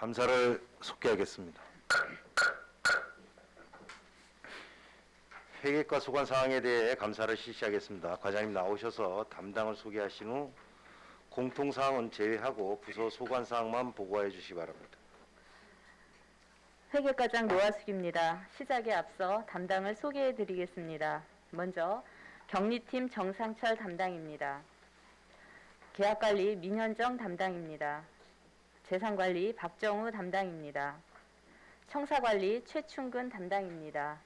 감사를 속개하겠습니다. 회계과 소관 사항에 대해 감사를 실시하겠습니다. 과장님 나오셔서 담당을 소개하신 후 공통 사항은 제외하고 부서 소관 사항만 보고해 주시기 바랍니다. 회계과장 노하숙입니다. 시작에 앞서 담당을 소개해 드리겠습니다. 먼저 격리팀 정상철 담당입니다. 계약관리 민현정 담당입니다. 재산관리 박정우 담당입니다. 청사관리 최충근 담당입니다.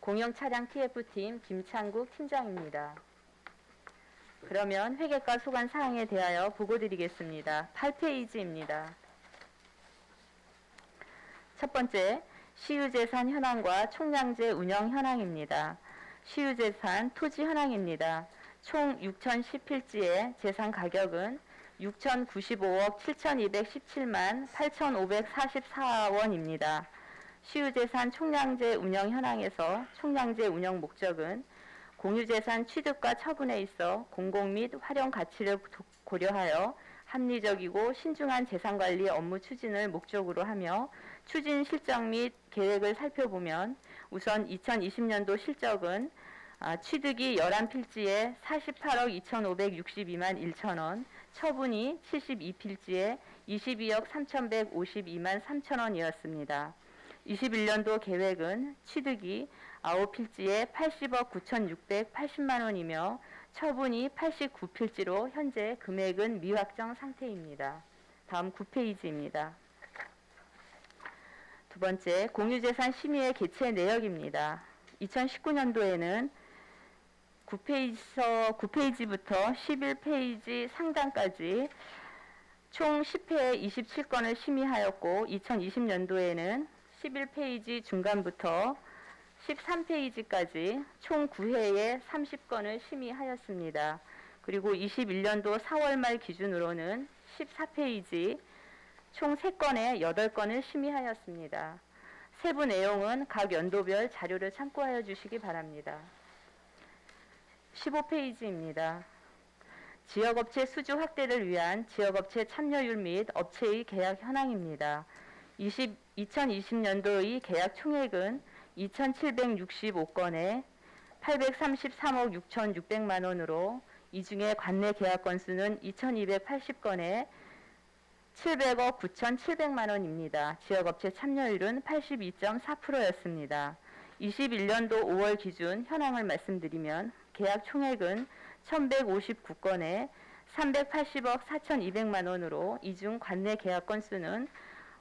공영차량 TF팀 김창국 팀장입니다. 그러면 회계과 소관 사항에 대하여 보고드리겠습니다. 8페이지입니다. 첫 번째, 시유재산 현황과 총량제 운영 현황입니다. 시유재산 토지 현황입니다. 총 6,010필지의 재산 가격은 6,095억 7,217만 8,544원입니다. 시유재산 총량제 운영 현황에서 총량제 운영 목적은 공유재산 취득과 처분에 있어 공공 및 활용 가치를 고려하여 합리적이고 신중한 재산관리 업무 추진을 목적으로 하며 추진 실적 및 계획을 살펴보면 우선 2020년도 실적은 취득이 11필지에 48억 2,562만 1천원, 처분이 72필지에 22억 3,152만 3천원이었습니다. 21년도 계획은 취득이 9필지에 80억 9,680만 원이며 처분이 89필지로 현재 금액은 미확정 상태입니다. 다음 9페이지입니다. 두 번째, 공유재산 심의의 개최 내역입니다. 2019년도에는 9페이지부터 11페이지 상단까지 총 10회에 27건을 심의하였고 2020년도에는 11페이지 중간부터 13페이지까지 총 9회에 30건을 심의하였습니다. 그리고 21년도 4월 말 기준으로는 14페이지 총 3건에 8건을 심의하였습니다. 세부 내용은 각 연도별 자료를 참고하여 주시기 바랍니다. 15페이지입니다. 지역업체 수주 확대를 위한 지역업체 참여율 및 업체의 계약 현황입니다. 2020년도의 계약 총액은 2,765건에 833억 6,600만 원으로 이 중에 관내 계약 건수는 2,280건에 700억 9,700만 원입니다. 지역업체 참여율은 82.4%였습니다. 21년도 5월 기준 현황을 말씀드리면 계약 총액은 1,159건에 380억 4,200만 원으로 이 중 관내 계약 건수는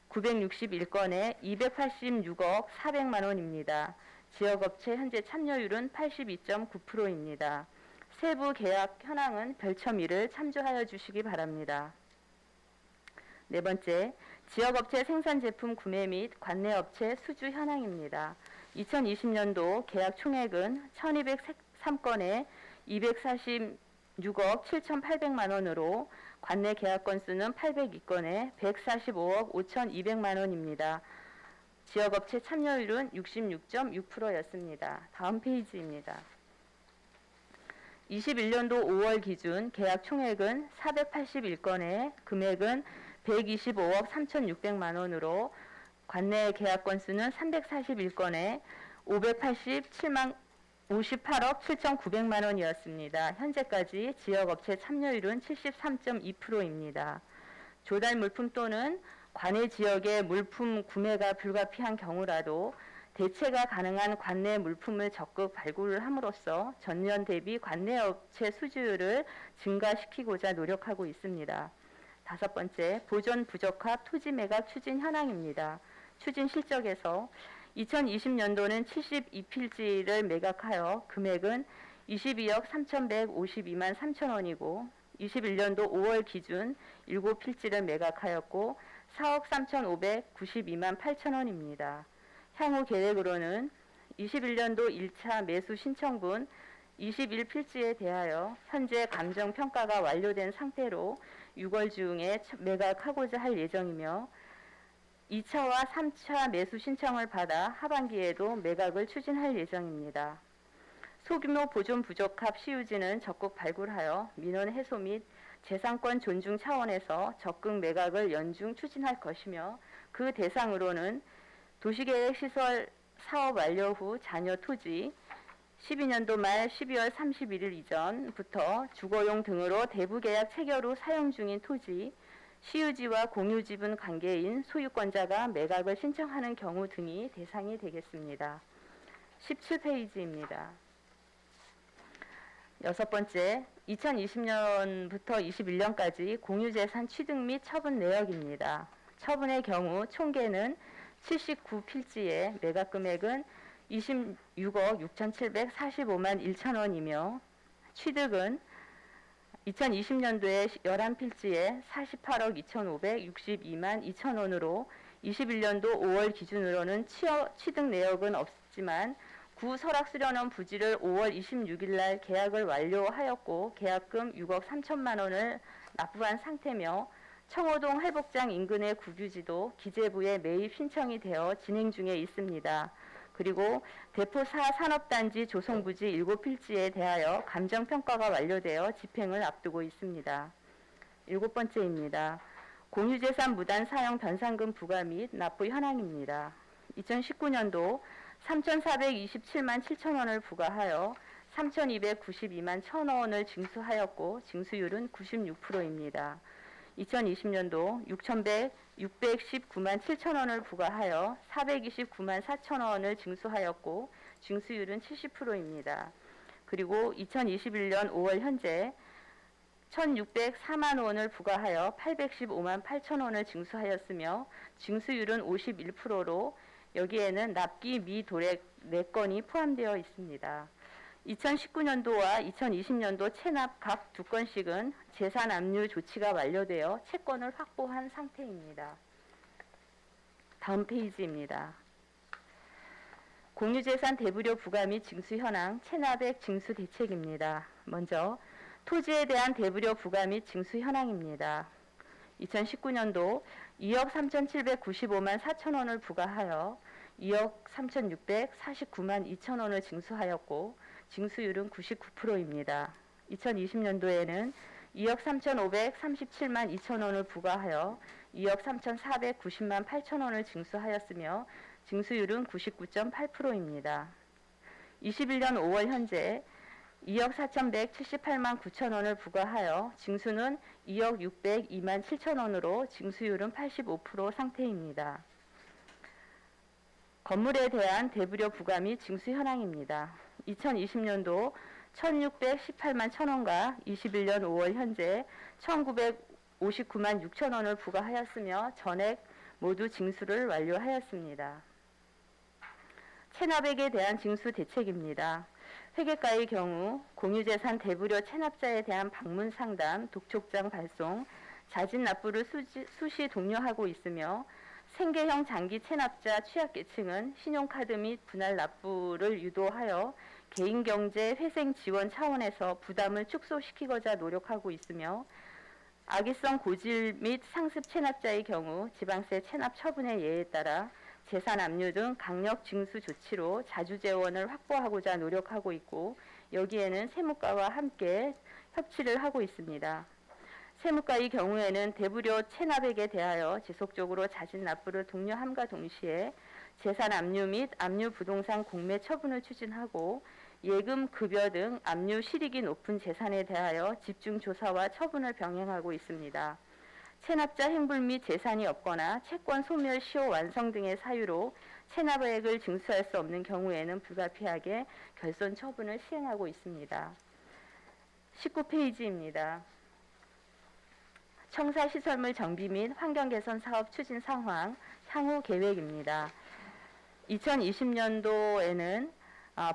961건에 286억 400만 원입니다. 지역업체 현재 참여율은 82.9%입니다. 세부 계약 현황은 별첨 1을 참조하여 주시기 바랍니다. 네 번째, 지역업체 생산제품 구매 및 관내업체 수주 현황입니다. 2020년도 계약 총액은 1,203건에 246억 7,800만 원으로 관내 계약 건수는 802건에 145억 5,200만 원입니다. 지역업체 참여율은 66.6%였습니다. 다음 페이지입니다. 21년도 5월 기준 계약 총액은 481건에 금액은 125억 3,600만 원으로 관내 계약 건수는 341건에 58억 7,900만 원이었습니다. 현재까지 지역업체 참여율은 73.2%입니다. 조달 물품 또는 관내 지역의 물품 구매가 불가피한 경우라도 대체가 가능한 관내 물품을 적극 발굴을 함으로써 전년 대비 관내 업체 수주율을 증가시키고자 노력하고 있습니다. 다섯 번째, 보존 부적합 토지 매각 추진 현황입니다. 추진 실적에서 2020년도는 72필지를 매각하여 금액은 22억 3,152만 3천 원이고 21년도 5월 기준 7필지를 매각하였고 4억 3,592만 8천 원입니다. 향후 계획으로는 21년도 1차 매수 신청분 21필지에 대하여 현재 감정평가가 완료된 상태로 6월 중에 매각하고자 할 예정이며 2차와 3차 매수 신청을 받아 하반기에도 매각을 추진할 예정입니다. 소규모 보존 부적합 시유지는 적극 발굴하여 민원 해소 및 재산권 존중 차원에서 적극 매각을 연중 추진할 것이며 그 대상으로는 도시계획시설 사업 완료 후 잔여 토지 12년도 말 12월 31일 이전부터 주거용 등으로 대부 계약 체결 후 사용 중인 토지, 시유지와 공유지분 관계인 소유권자가 매각을 신청하는 경우 등이 대상이 되겠습니다. 17페이지입니다. 여섯 번째, 2020년부터 21년까지 공유재산 취득 및 처분 내역입니다. 처분의 경우 총계는 79필지에 매각 금액은 26억 6,745만 1천 원이며 취득은 2020년도에 11필지에 48억 2,562만 2천 원으로 21년도 5월 기준으로는 취득 내역은 없지만 구 설악 수련원 부지를 5월 26일 날 계약을 완료하였고 계약금 6억 3천만 원을 납부한 상태며 청호동 할복장 인근의 구규지도 기재부에 매입 신청이 되어 진행 중에 있습니다. 그리고 대포 4 산업단지 조성부지 7필지에 대하여 감정평가가 완료되어 집행을 앞두고 있습니다. 일곱 번째입니다. 공유재산 무단 사용 변상금 부과 및 납부 현황입니다. 2019년도 3,427만 7천 원을 부과하여 3,292만 1천 원을 징수하였고 징수율은 96%입니다. 2020년도 619만 7천 원을 부과하여 429만 4천 원을 징수하였고 징수율은 70%입니다. 그리고 2021년 5월 현재 1,604만 원을 부과하여 815만 8천 원을 징수하였으며 징수율은 51%로 여기에는 납기 미도액 4건이 포함되어 있습니다. 2019년도와 2020년도 체납 각 2건씩은 재산 압류 조치가 완료되어 채권을 확보한 상태입니다. 다음 페이지입니다. 공유재산 대부료 부과 및 징수 현황, 체납액 징수 대책입니다. 먼저 토지에 대한 대부료 부과 및 징수 현황입니다. 2019년도 2억 3,795만 4천 원을 부과하여 2억 3,649만 2천 원을 징수하였고 징수율은 99%입니다. 2020년도에는 2억 3,537만 2천 원을 부과하여 2억 3,490만 8천 원을 징수하였으며 징수율은 99.8%입니다. 21년 5월 현재 2억 4,178만 9천 원을 부과하여 징수는 2억 602만 7천 원으로 징수율은 85% 상태입니다. 건물에 대한 대부료 부과 및 징수 현황입니다. 2020년도 1,618만 1천 원과 21년 5월 현재 1,959만 6천 원을 부과하였으며 전액 모두 징수를 완료하였습니다. 체납액에 대한 징수 대책입니다. 회계가의 경우 공유재산 대부료 체납자에 대한 방문 상담, 독촉장 발송, 자진 납부를 수시 독려하고 있으며 생계형 장기 체납자 취약계층은 신용카드 및 분할 납부를 유도하여 개인경제 회생 지원 차원에서 부담을 축소시키고자 노력하고 있으며 악의성 고질 및 상습 체납자의 경우 지방세 체납 처분의 예에 따라 재산 압류 등 강력 징수 조치로 자주재원을 확보하고자 노력하고 있고 여기에는 세무과와 함께 협치를 하고 있습니다. 세무과의 경우에는 대부료 체납액에 대하여 지속적으로 자진 납부를 독려함과 동시에 재산 압류 및 압류 부동산 공매 처분을 추진하고 예금, 급여 등 압류 실익이 높은 재산에 대하여 집중 조사와 처분을 병행하고 있습니다. 체납자 행불 및 재산이 없거나 채권 소멸 시효 완성 등의 사유로 체납액을 징수할 수 없는 경우에는 불가피하게 결손 처분을 시행하고 있습니다. 19페이지입니다. 청사시설물 정비 및 환경개선 사업 추진 상황, 향후 계획입니다. 2020년도에는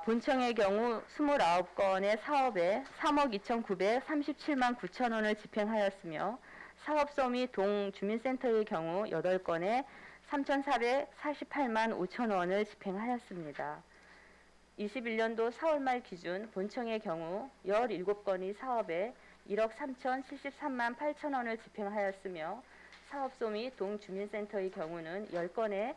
본청의 경우 29건의 사업에 3억 2,937만 9천 원을 집행하였으며 사업소 및 동주민센터의 경우 8건에 3,448만 5천 원을 집행하였습니다. 21년도 4월 말 기준 본청의 경우 17건의 사업에 1억 3,073만 8천 원을 집행하였으며 사업소 및 동주민센터의 경우는 10건에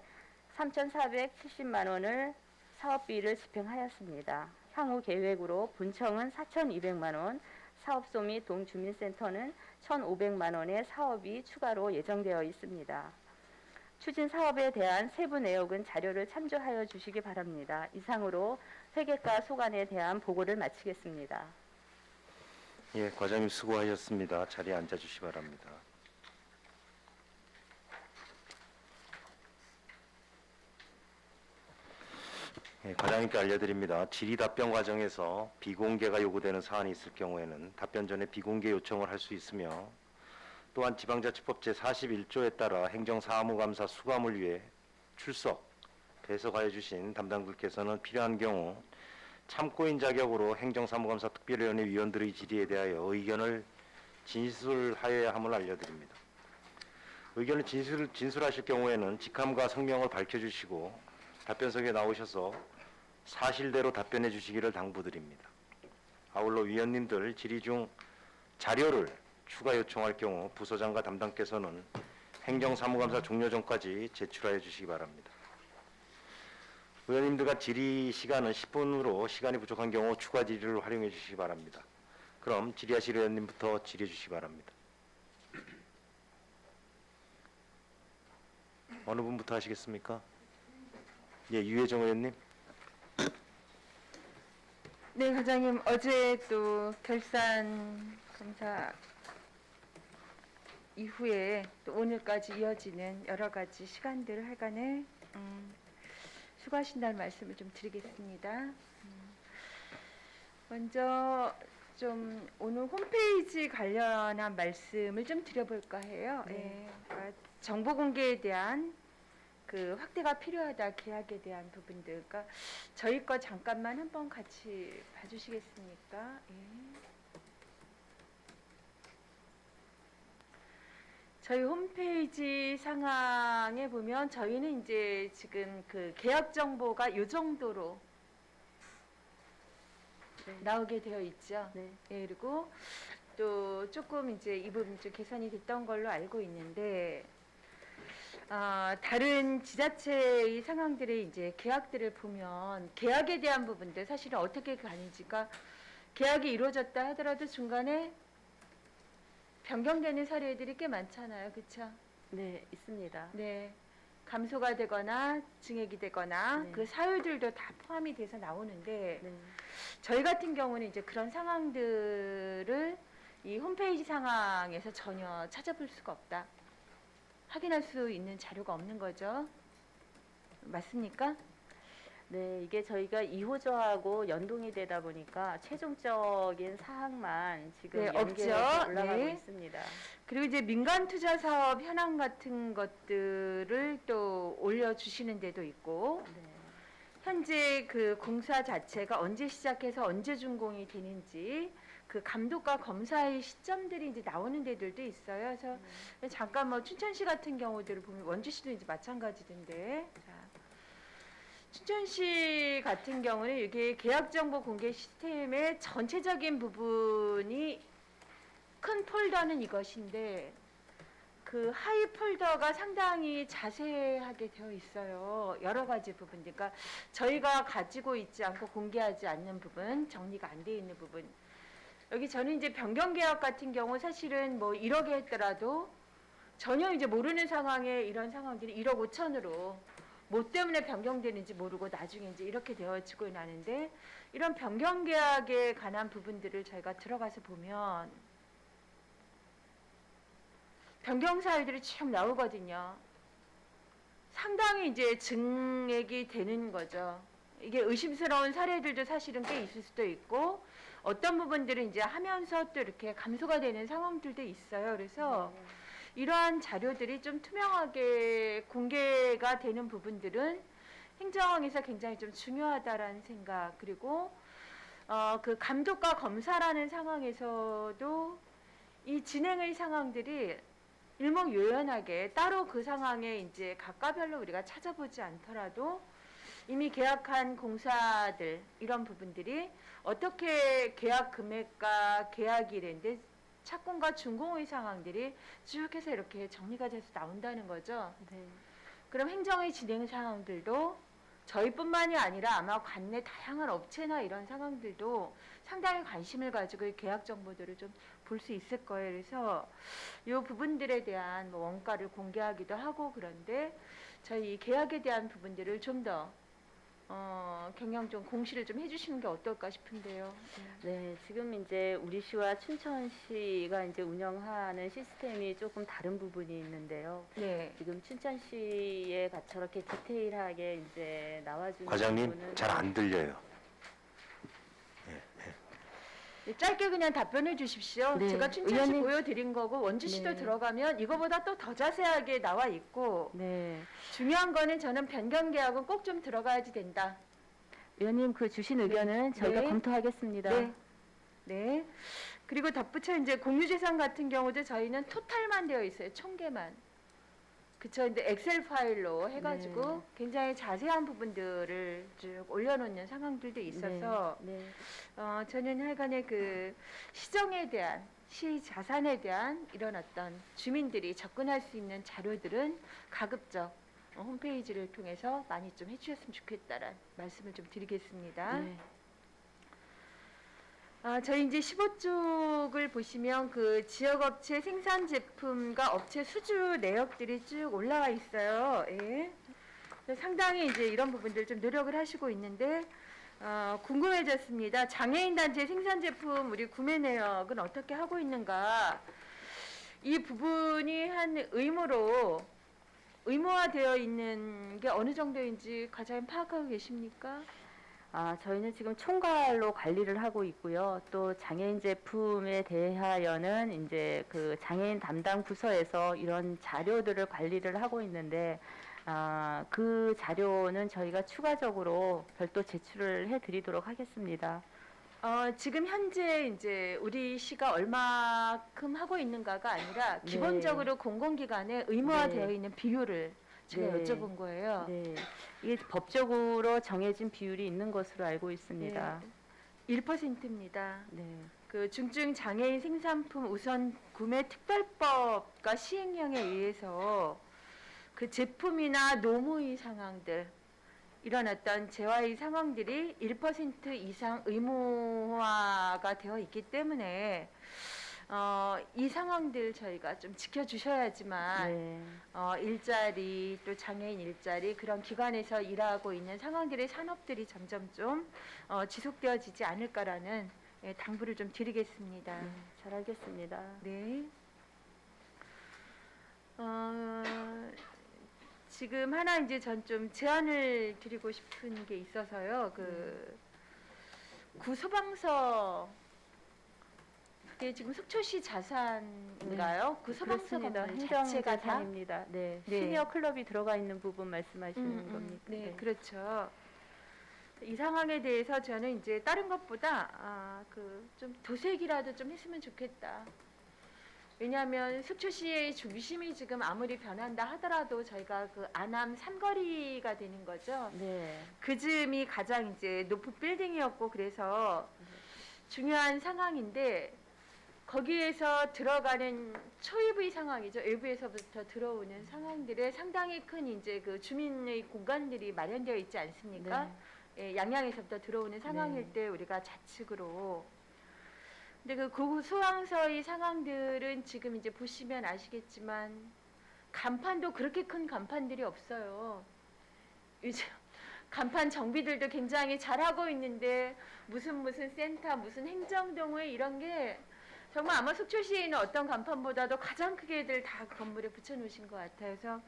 3,470만 원을 사업비를 집행하였습니다. 향후 계획으로 본청은 4,200만 원, 사업소 및 동주민센터는 1,500만 원의 사업이 추가로 예정되어 있습니다. 추진 사업에 대한 세부 내역은 자료를 참조하여 주시기 바랍니다. 이상으로 회계과 소관에 대한 보고를 마치겠습니다. 예, 과장님 수고하셨습니다. 자리에 앉아주시기 바랍니다. 예, 과장님께 알려드립니다. 질의 답변 과정에서 비공개가 요구되는 사안이 있을 경우에는 답변 전에 비공개 요청을 할 수 있으며, 또한 지방자치법 제41조에 따라 행정사무감사 수감을 위해 출석, 배석하여 주신 담당들께서는 필요한 경우 참고인 자격으로 행정사무감사 특별위원회 위원들의 질의에 대하여 의견을 진술하여야 함을 알려드립니다. 의견을 진술하실 경우에는 직함과 성명을 밝혀주시고 답변석에 나오셔서 사실대로 답변해 주시기를 당부드립니다. 아울러 위원님들 질의 중 자료를 추가 요청할 경우 부서장과 담당께서는 행정사무감사 종료 전까지 제출하여 주시기 바랍니다. 의원님들과 질의 시간은 10분으로 시간이 부족한 경우 추가 질의를 활용해 주시기 바랍니다. 그럼 질의하실 의원님부터 질의해 주시기 바랍니다. 어느 분부터 하시겠습니까? 예, 유혜정 의원님. 네, 과장님, 어제 또 결산 검사 이후에 또 오늘까지 이어지는 여러 가지 시간들 하여간에 수고하신다는 말씀을 좀 드리겠습니다. 먼저 좀 오늘 홈페이지 관련한 말씀을 좀 드려볼까 해요. 네. 그러니까 정보 공개에 대한 그 확대가 필요하다, 계약에 대한 부분들. 그러니까 저희 거 잠깐만 한번 같이 봐주시겠습니까? 예. 저희 홈페이지 상황에 보면 저희는 이제 지금 그 계약 정보가 이 정도로 네. 나오게 되어 있죠. 네. 예, 그리고 또 조금 이제 이 부분 좀 개선이 됐던 걸로 알고 있는데, 다른 지자체의 상황들의 이제 계약들을 보면 계약에 대한 부분들 사실은 어떻게 가는지가, 계약이 이루어졌다 하더라도 중간에 변경되는 사례들이 꽤 많잖아요, 그렇죠? 네, 있습니다. 네, 감소가 되거나 증액이 되거나 네. 그 사유들도 다 포함이 돼서 나오는데, 네. 저희 같은 경우는 이제 그런 상황들을 이 홈페이지 상황에서 전혀 찾아볼 수가 없다. 확인할 수 있는 자료가 없는 거죠. 맞습니까? 네, 이게 저희가 2호조하고 연동이 되다 보니까 최종적인 사항만 지금 네, 연계해서 없죠. 올라가고 네. 있습니다. 그리고 이제 민간 투자 사업 현황 같은 것들을 또 올려주시는 데도 있고, 네. 현재 그 공사 자체가 언제 시작해서 언제 준공이 되는지 그 감독과 검사의 시점들이 이제 나오는 데들도 있어요. 그래서 잠깐 뭐 춘천시 같은 경우들을 보면, 원주시도 이제 마찬가지던데. 자, 춘천시 같은 경우는 이게 계약정보 공개 시스템의 전체적인 부분이 큰 폴더는 이것인데, 그 하위 폴더가 상당히 자세하게 되어 있어요. 여러 가지 부분들. 그러니까 저희가 가지고 있지 않고 공개하지 않는 부분, 정리가 안 돼 있는 부분. 여기 저는 이제 변경 계약 같은 경우 사실은 뭐 1억에 했더라도 전혀 이제 모르는 상황에 이런 상황들이 1억 5천으로 뭐 때문에 변경되는지 모르고 나중에 이제 이렇게 되어지고 나는데, 이런 변경 계약에 관한 부분들을 저희가 들어가서 보면 변경 사유들이 쭉 나오거든요. 상당히 이제 증액이 되는 거죠. 이게 의심스러운 사례들도 사실은 꽤 있을 수도 있고, 어떤 부분들은 이제 하면서 또 이렇게 감소가 되는 상황들도 있어요. 그래서 이러한 자료들이 좀 투명하게 공개가 되는 부분들은 행정에서 굉장히 좀 중요하다라는 생각, 그리고 그 감독과 검사라는 상황에서도 이 진행의 상황들이 일목요연하게 따로 그 상황에 이제 각과별로 우리가 찾아보지 않더라도 이미 계약한 공사들, 이런 부분들이 어떻게 계약 금액과 계약일인데 착공과 준공의 상황들이 쭉 해서 이렇게 정리가 돼서 나온다는 거죠. 네. 그럼 행정의 진행 상황들도 저희뿐만이 아니라 아마 관내 다양한 업체나 이런 상황들도 상당히 관심을 가지고 이 계약 정보들을 좀 볼 수 있을 거예요. 그래서 이 부분들에 대한 뭐 원가를 공개하기도 하고 그런데 저희 이 계약에 대한 부분들을 좀 더 경영 좀 공시를 좀 해주시는 게 어떨까 싶은데요. 네, 지금 이제 우리 시와 춘천시가 이제 운영하는 시스템이 조금 다른 부분이 있는데요. 네. 지금 춘천시에 저렇게 디테일하게 이제 나와주는 과장님 부분은 잘 안 들려요. 네, 짧게 그냥 답변해 주십시오. 네, 제가 춘천시 의원님. 보여드린 거고 원주시도 네. 들어가면 이거보다 또 더 자세하게 나와 있고 네, 중요한 거는 저는 변경 계약은 꼭 좀 들어가야지 된다. 의원님 그 주신 의견은 저희가 네. 검토하겠습니다. 네. 네. 그리고 덧붙여 이제 공유재산 같은 경우도 저희는 토탈만 되어 있어요. 총계만. 그쵸. 근데 엑셀 파일로 해가지고 네. 굉장히 자세한 부분들을 쭉 올려놓는 상황들도 있어서 네, 저는 하여간에 그 시정에 대한 시 자산에 대한 이런 어떤 주민들이 접근할 수 있는 자료들은 가급적 홈페이지를 통해서 많이 좀 해주셨으면 좋겠다라는 말씀을 좀 드리겠습니다. 네. 저희 이제 15쪽을 보시면 그 지역업체 생산 제품과 업체 수주 내역들이 쭉 올라와 있어요. 예. 그래서 상당히 이제 이런 부분들 좀 노력을 하시고 있는데 궁금해졌습니다. 장애인 단체 생산 제품 우리 구매 내역은 어떻게 하고 있는가? 이 부분이 한 의무화되어 있는 게 어느 정도인지 과장님 파악하고 계십니까? 저희는 지금 총괄로 관리를 하고 있고요. 또 장애인 제품에 대하여는 이제 그 장애인 담당 부서에서 이런 자료들을 관리를 하고 있는데 그 자료는 저희가 추가적으로 별도 제출을 해드리도록 하겠습니다. 지금 현재 이제 우리 시가 얼마큼 하고 있는가가 아니라 네. 기본적으로 공공기관에 의무화되어 네. 있는 비율을 제가 네. 여쭤본 거예요. 네, 이게 법적으로 정해진 비율이 있는 것으로 알고 있습니다. 1%입니다. 네, 그 중증 장애인 생산품 우선 구매 특별법과 시행령에 의해서 그 제품이나 노무의 상황들 이런 어떤 재화의 상황들이 1% 이상 의무화가 되어 있기 때문에 이 상황들 저희가 좀 지켜주셔야지만 네, 일자리 또 장애인 일자리 그런 기관에서 일하고 있는 상황들의 산업들이 점점 좀 지속되어지지 않을까라는 당부를 좀 드리겠습니다. 네, 잘 알겠습니다. 네. 지금 하나 이제 전 좀 제안을 드리고 싶은 게 있어서요. 그 구소방서 이게 지금 속초시 자산인가요? 구소방서 그렇습니다. 건물 행정 자체가 다? 자산입니다. 네, 네. 시니어 클럽이 들어가 있는 부분 말씀하시는 겁니까? 네, 그렇죠. 이 상황에 대해서 저는 이제 다른 것보다 그 좀 도색이라도 좀 했으면 좋겠다. 왜냐하면 속초시의 중심이 지금 아무리 변한다 하더라도 저희가 그 안암 삼거리가 되는 거죠. 네, 그 즈음이 가장 이제 높은 빌딩이었고 그래서 중요한 상황인데 거기에서 들어가는 초입의 상황이죠. 외부에서부터 들어오는 상황들에 상당히 큰 이제 그 주민의 공간들이 마련되어 있지 않습니까? 예, 양양에서부터 들어오는 상황일 네. 때 우리가 좌측으로 근데 그 고소항서의 상황들은 지금 이제 보시면 아시겠지만 간판도 그렇게 큰 간판들이 없어요. 요즘 간판 정비들도 굉장히 잘하고 있는데 무슨 센터, 무슨 행정동의 이런 게 정말 아마 속초시에 있는 어떤 간판보다도 가장 크게들 다 건물에 붙여놓으신 것 같아서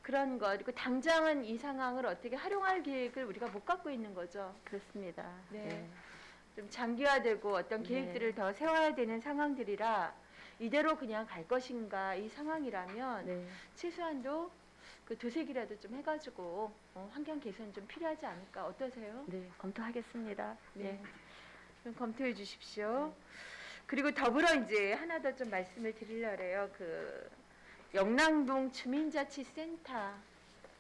그런 것 그리고 당장은 이 상황을 어떻게 활용할 계획을 우리가 못 갖고 있는 거죠. 그렇습니다. 네. 좀 장기화되고 어떤 네. 계획들을 더 세워야 되는 상황들이라 이대로 그냥 갈 것인가 이 상황이라면 네, 최소한도 그 도색이라도 좀 해가지고 환경 개선 좀 필요하지 않을까 어떠세요? 네, 검토하겠습니다. 네. 좀 검토해 주십시오. 그리고 더불어 이제 하나 더 좀 말씀을 드리려고 해요. 그 영랑동 주민자치센터.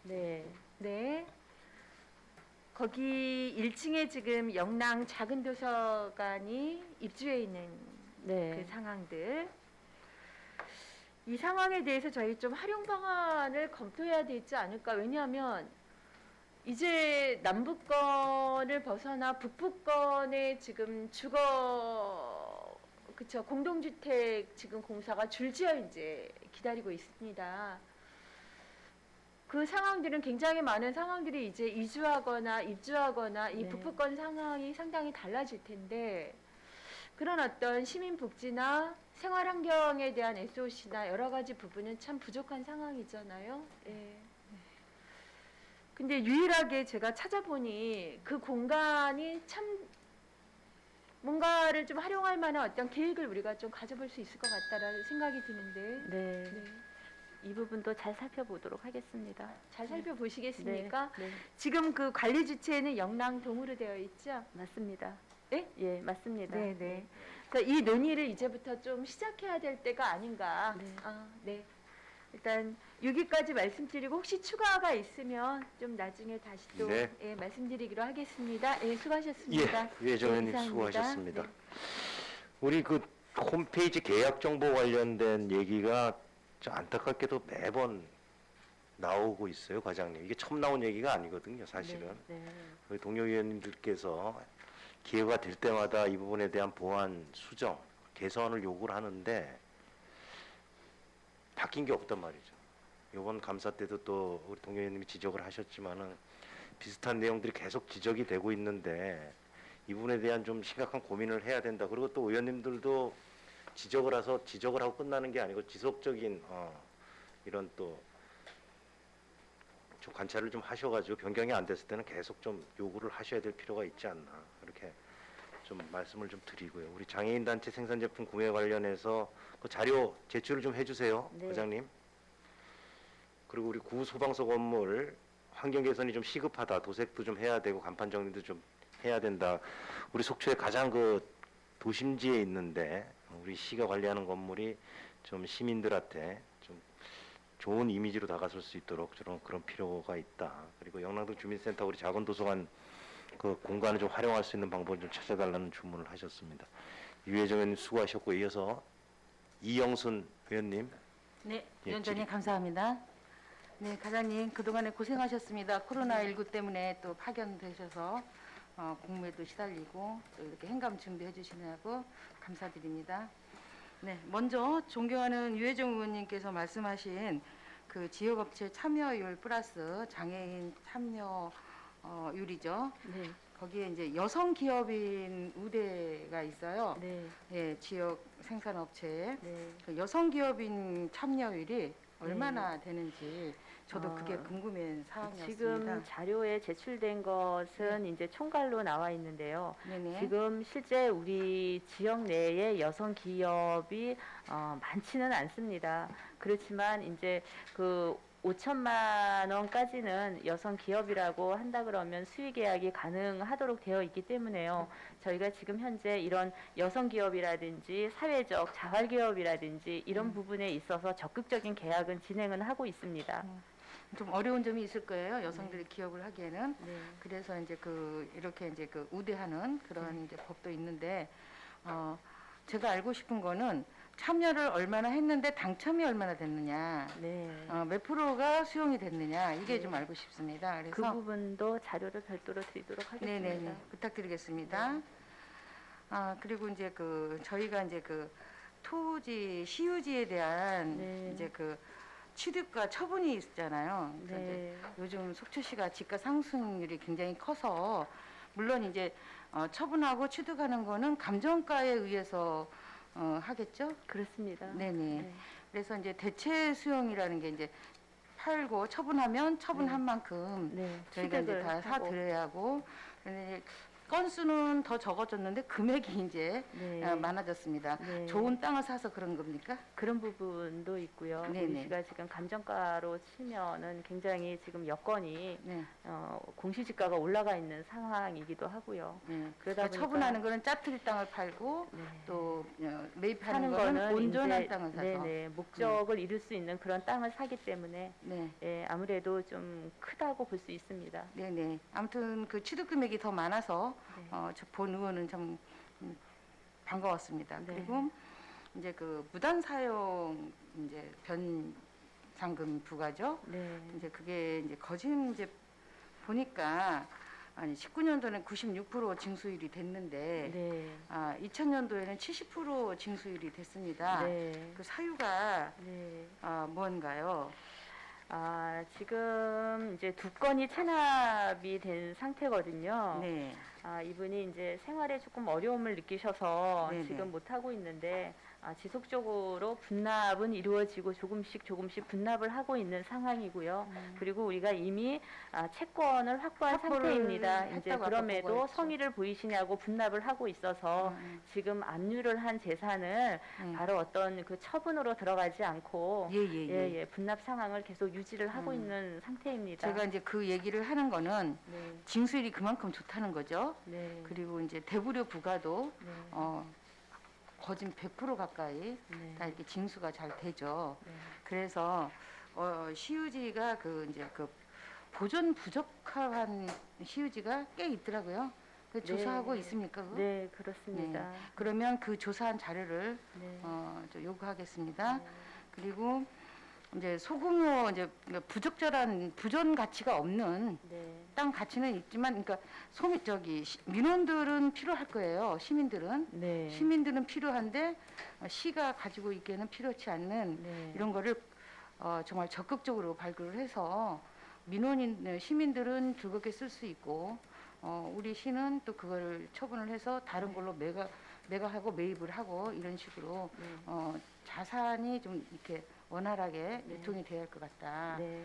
네, 네. 거기 1층에 지금 영랑 작은 도서관이 입주해 있는 네, 그 상황들. 이 상황에 대해서 저희 좀 활용 방안을 검토해야 되지 않을까. 왜냐하면 이제 남부권을 벗어나 북부권에 지금 그쵸, 공동주택 지금 공사가 줄지어 이제 기다리고 있습니다. 그 상황들은 굉장히 많은 상황들이 이제 이주하거나 입주하거나 이 네. 북부권 상황이 상당히 달라질 텐데 그런 어떤 시민 복지나 생활 환경에 대한 SOC나 여러 가지 부분은 참 부족한 상황이잖아요. 예. 근데 유일하게 제가 찾아보니 그 공간이 참 뭔가를 좀 활용할 만한 어떤 계획을 우리가 좀 가져볼 수 있을 것 같다라는 생각이 드는데 네. 네. 이 부분도 잘 살펴보도록 하겠습니다. 잘 살펴보시겠습니까? 네, 네, 지금 그 관리 주체는 영랑동으로 되어 있죠? 맞습니다. 예? 예, 맞습니다. 네, 네. 그래서 이 논의를 이제부터 좀 시작해야 될 때가 아닌가. 네. 네. 일단 여기까지 말씀드리고 혹시 추가가 있으면 좀 나중에 다시 또 네. 예, 말씀드리기로 하겠습니다. 예, 수고하셨습니다. 예, 유해정 의원님 이상입니다. 수고하셨습니다. 네. 우리 그 홈페이지 계약 정보 관련된 얘기가 좀 안타깝게도 매번 나오고 있어요, 과장님. 이게 처음 나온 얘기가 아니거든요, 사실은. 네, 네. 우리 동료 의원님들께서 기회가 될 때마다 이 부분에 대한 보완, 수정, 개선을 요구를 하는데 바뀐 게 없단 말이죠. 이번 감사 때도 또 우리 동료 의원님이 지적을 하셨지만은 비슷한 내용들이 계속 지적이 되고 있는데 이 부분에 대한 좀 심각한 고민을 해야 된다. 그리고 또 의원님들도 지적을 해서 지적을 하고 끝나는 게 아니고 지속적인 이런 또 좀 관찰을 좀 하셔가지고 변경이 안 됐을 때는 계속 좀 요구를 하셔야 될 필요가 있지 않나 이렇게 좀 말씀을 좀 드리고요. 우리 장애인 단체 생산 제품 구매 관련해서 그 자료 제출을 좀 해주세요, 네. 부장님. 그리고 우리 구 소방서 건물 환경 개선이 좀 시급하다. 도색도 좀 해야 되고 간판 정리도 좀 해야 된다. 우리 속초에 가장 그 도심지에 있는데 우리 시가 관리하는 건물이 좀 시민들한테 좀 좋은 이미지로 다가설 수 있도록 그런 필요가 있다. 그리고 영랑동 주민센터 우리 작은 도서관 그 공간을 좀 활용할 수 있는 방법을 좀 찾아달라는 주문을 하셨습니다. 유해정 의원님 수고하셨고 이어서 이영순 의원님. 네, 예, 위원장님 감사합니다. 네, 과장님 그동안에 고생하셨습니다. 코로나19 때문에 또 파견되셔서 공무에도 시달리고 또 이렇게 행감 준비해 주시느라고 감사드립니다. 네, 먼저 존경하는 유해정 의원님께서 말씀하신 그 지역업체 참여율 플러스 장애인 참여율이죠. 네, 거기에 이제 여성 기업인 우대가 있어요. 네, 예, 지역 생산업체에 네. 그 여성 기업인 참여율이 얼마나 되는지 저도 그게 궁금한 사항이었습니다. 지금 자료에 제출된 것은 이제 총괄로 나와 있는데요. 네네. 지금 실제 우리 지역 내에 여성 기업이 많지는 않습니다. 그렇지만 이제 그 5천만 원까지는 여성 기업이라고 한다 그러면 수의 계약이 가능하도록 되어 있기 때문에요. 저희가 지금 현재 이런 여성 기업이라든지 사회적 자활 기업이라든지 이런 부분에 있어서 적극적인 계약은 진행은 하고 있습니다. 좀 어려운 점이 있을 거예요. 여성들이 기업을 하기에는. 네. 그래서 이제 이렇게 이제 우대하는 그런 이제 법도 있는데 제가 알고 싶은 거는 참여를 얼마나 했는데 당첨이 얼마나 됐느냐, 네. 몇 프로가 수용이 됐느냐 이게 네. 좀 알고 싶습니다. 그래서 그 부분도 자료를 별도로 드리도록 하겠습니다. 네네네 부탁드리겠습니다. 그리고 이제 저희가 이제 토지 시유지에 대한 네. 이제 취득과 처분이 있잖아요. 그래서 이제 네. 요즘 속초시가 집가 상승률이 굉장히 커서 물론 이제 처분하고 취득하는 거는 감정가에 의해서 하겠죠. 그렇습니다. 네네. 네. 그래서 이제 대체 수용이라는 게 이제 팔고 처분하면 처분한 네. 만큼 네. 저희가 이제 취득을 다 하고. 사드려야 하고 근데 이제 건수는 더 적어졌는데 금액이 이제 네. 많아졌습니다. 네. 좋은 땅을 사서 그런 겁니까? 그런 부분도 있고요. 네네. 우리 시가 지금 감정가로 치면은 굉장히 지금 여건이 네. 공시지가가 올라가 있는 상황이기도 하고요. 네. 그러다 보니까 처분하는 거는 짜투리 땅을 팔고 네. 또 매입하는 사는 거는 거는 온전한 이제 땅을 사서 네네, 목적을 이룰 수 있는 그런 땅을 사기 때문에 네. 예, 아무래도 좀 크다고 볼 수 있습니다. 네네. 아무튼 취득 금액이 더 많아서 네. 본 의원은 참 반가웠습니다. 네. 그리고 이제 무단 사용 이제 변상금 부과죠. 네. 이제 그게 이제 거짓 이제 보니까 아니 19년도는 96% 징수율이 됐는데 네. 2000년도에는 70% 징수율이 됐습니다. 네. 그 사유가 네. 뭔가요? 지금 이제 두 건이 체납이 된 상태거든요. 네. 이분이 이제 생활에 조금 어려움을 느끼셔서 네네. 지금 못 하고 있는데 지속적으로 분납은 이루어지고 조금씩 분납을 하고 있는 상황이고요. 그리고 우리가 이미 채권을 확보한 확보를 상태입니다. 이제 했다고 아까 그럼에도 보고했죠. 성의를 보이시냐고 분납을 하고 있어서 지금 압류를 한 재산을 바로 어떤 그 처분으로 들어가지 않고 예예예. 분납 상황을 계속 유지를 하고 있는 상태입니다. 제가 이제 그 얘기를 하는 거는 네, 징수율이 그만큼 좋다는 거죠. 네, 그리고 이제 대부료 부가도 네, 거진 100% 가까이 네, 다 이렇게 징수가 잘 되죠. 네. 그래서 시유지가 그 이제 그 보존 부족한 시유지가 꽤 있더라고요. 그 네. 조사하고 있습니까? 그거? 네, 그렇습니다. 그러면 그 조사한 자료를 네. 저 요구하겠습니다. 네. 그리고 이제 소규모 이제 부적절한 부존 가치가 없는 네. 땅 가치는 있지만, 그러니까 민원들은 필요할 거예요. 시민들은 네. 시민들은 필요한데 시가 가지고 있기에는 필요치 않는 네. 이런 거를 정말 적극적으로 발굴을 해서 민원인 시민들은 즐겁게 쓸 수 있고 우리 시는 또 그걸 처분을 해서 다른 걸로 매각하고 매입을 하고 이런 식으로 네. 자산이 좀 이렇게 원활하게 네. 유통이 돼야 할 것 같다. 네.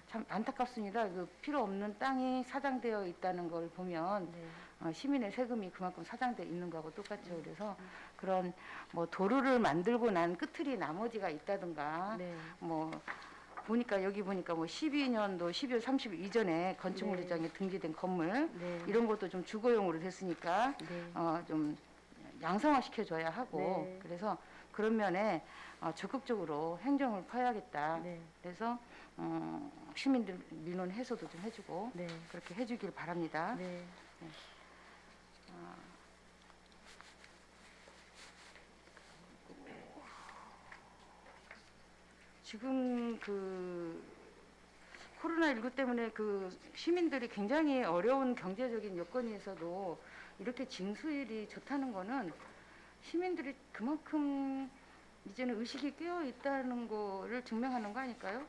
참 안타깝습니다. 그 필요 없는 땅이 사장되어 있다는 걸 보면 네. 시민의 세금이 그만큼 사장돼 있는 거하고 똑같죠. 그래서 그런 뭐 도로를 만들고 난 끝틀이 나머지가 있다든가 네. 뭐 보니까 여기 보니까 뭐 12년도 12월 30일 이전에 건축물의장에 등기된 건물 네. 이런 것도 좀 주거용으로 됐으니까 네. 좀 양성화 시켜줘야 하고 네. 그래서 그런 면에 적극적으로 행정을 퍼야겠다. 네. 그래서 시민들 민원 해소도 좀 해주고 네. 그렇게 해주길 바랍니다. 네. 지금 그 코로나19 때문에 그 시민들이 굉장히 어려운 경제적인 여건에서도 이렇게 징수율이 좋다는 거는 시민들이 그만큼 이제는 의식이 깨어 있다는 거를 증명하는 거 아닐까요?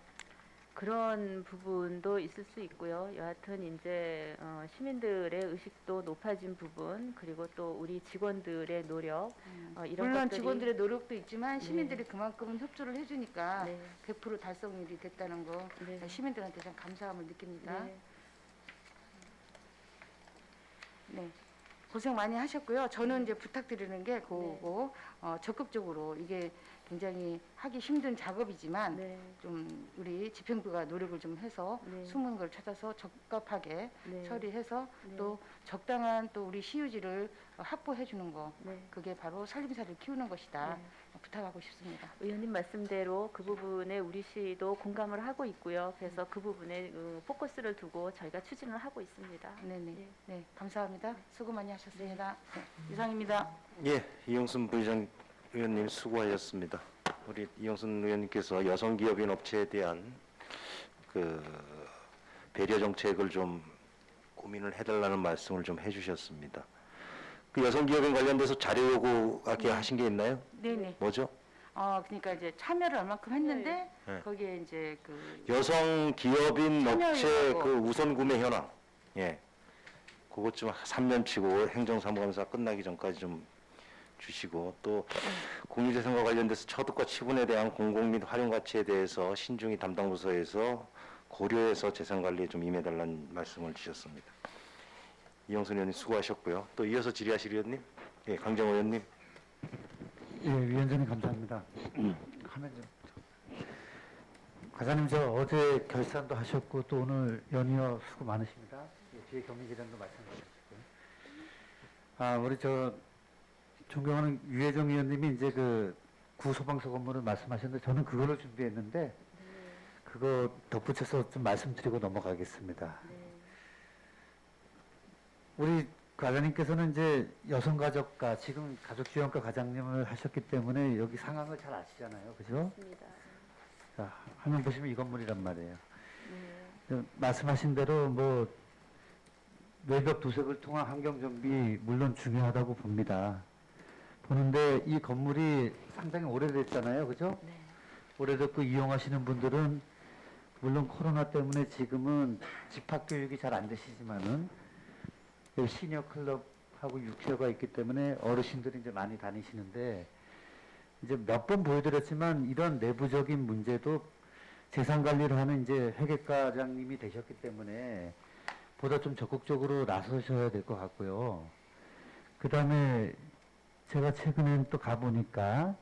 그런 부분도 있을 수 있고요. 여하튼 이제 시민들의 의식도 높아진 부분 그리고 또 우리 직원들의 노력 이런 물론 것들이 직원들의 노력도 있지만 네. 시민들이 그만큼 협조를 해주니까 네. 100% 달성률이 됐다는 거 네. 시민들한테 참 감사함을 느낍니다. 네. 네. 고생 많이 하셨고요. 저는 이제 부탁드리는 게 그거고 적극적으로 이게 굉장히 하기 힘든 작업이지만 네. 좀 우리 집행부가 노력을 좀 해서 네. 숨은 걸 찾아서 적합하게 네. 처리해서 네. 또 적당한 또 우리 시유지를 확보해 주는 거 네. 그게 바로 살림살이를 키우는 것이다. 네. 부탁하고 싶습니다. 의원님 말씀대로 그 부분에 우리 시도 공감을 하고 있고요. 그래서 그 부분에 포커스를 두고 저희가 추진을 하고 있습니다. 네네. 네. 네, 감사합니다. 수고 많이 하셨습니다. 네, 이상입니다. 예, 이용순 부의장 의원님 수고하셨습니다. 우리 이용순 의원님께서 여성기업인 업체에 대한 그 배려 정책을 좀 고민을 해달라는 말씀을 좀 해주셨습니다. 그 여성기업인 관련돼서 자료 요구하게 하신 게 있나요? 네네. 뭐죠? 그러니까 이제 참여를 얼마큼 했는데 네. 거기에 이제 그 여성기업인 참여 업체 요구. 그 우선 구매 현황, 예, 그것 좀 3년치고 행정사무감사 끝나기 전까지 좀 주시고 또 국유재산과 관련돼서 처득과 치분에 대한 공공 및 활용 가치에 대해서 신중히 담당 부서에서 고려해서 재산 관리에 좀 임해달라는 말씀을 주셨습니다. 이영순 의원님 수고하셨고요. 또 이어서 질의하실 의원님, 예, 강정호 의원님. 예, 위원장님 감사합니다. 화면 좀. 과장님 저 어제 결산도 하셨고 또 오늘 연이어 수고 많으십니다. 예, 뒤에 경리기관도 마찬가지고요. 우리 저 존경하는 유혜정 의원님이 이제 그 구소방서 건물을 말씀하셨는데 저는 그거를 준비했는데 그거 덧붙여서 좀 말씀드리고 넘어가겠습니다. 우리 과장님께서는 이제 여성가족과 지금 가족지원과 과장님을 하셨기 때문에 여기 상황을 잘 아시잖아요. 그죠? 맞습니다. 자, 화면 보시면 이 건물이란 말이에요. 네. 말씀하신 대로 뭐 외벽 도색을 통한 환경 정비 물론 중요하다고 봅니다. 보는데 이 건물이 상당히 오래됐잖아요, 그죠? 네. 오래됐고 이용하시는 분들은 물론 코로나 때문에 지금은 집합 교육이 잘 안 되시지만은 여기 시니어 클럽하고 육회가 있기 때문에 어르신들이 이제 많이 다니시는데 이제 몇 번 보여드렸지만 이런 내부적인 문제도 재산 관리를 하는 이제 회계과장님이 되셨기 때문에 보다 좀 적극적으로 나서셔야 될 것 같고요. 그 다음에 제가 최근에 또 가보니까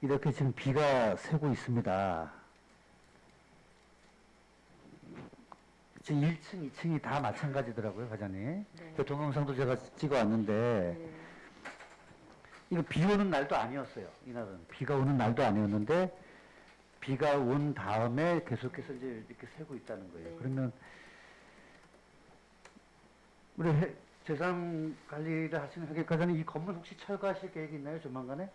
이렇게 지금 비가 새고 있습니다. 지금 1층, 2층이 다 마찬가지더라고요, 과장님. 네. 그 동영상도 제가 찍어 왔는데 네. 이거 비 오는 날도 아니었어요. 이날은 비가 오는 날도 아니었는데 비가 온 다음에 계속해서 이제 이렇게 새고 있다는 거예요. 네. 그러면 우리 재산 관리를 하시는 회계과장님 이 건물 혹시 철거하실 계획이 있나요, 조만간에?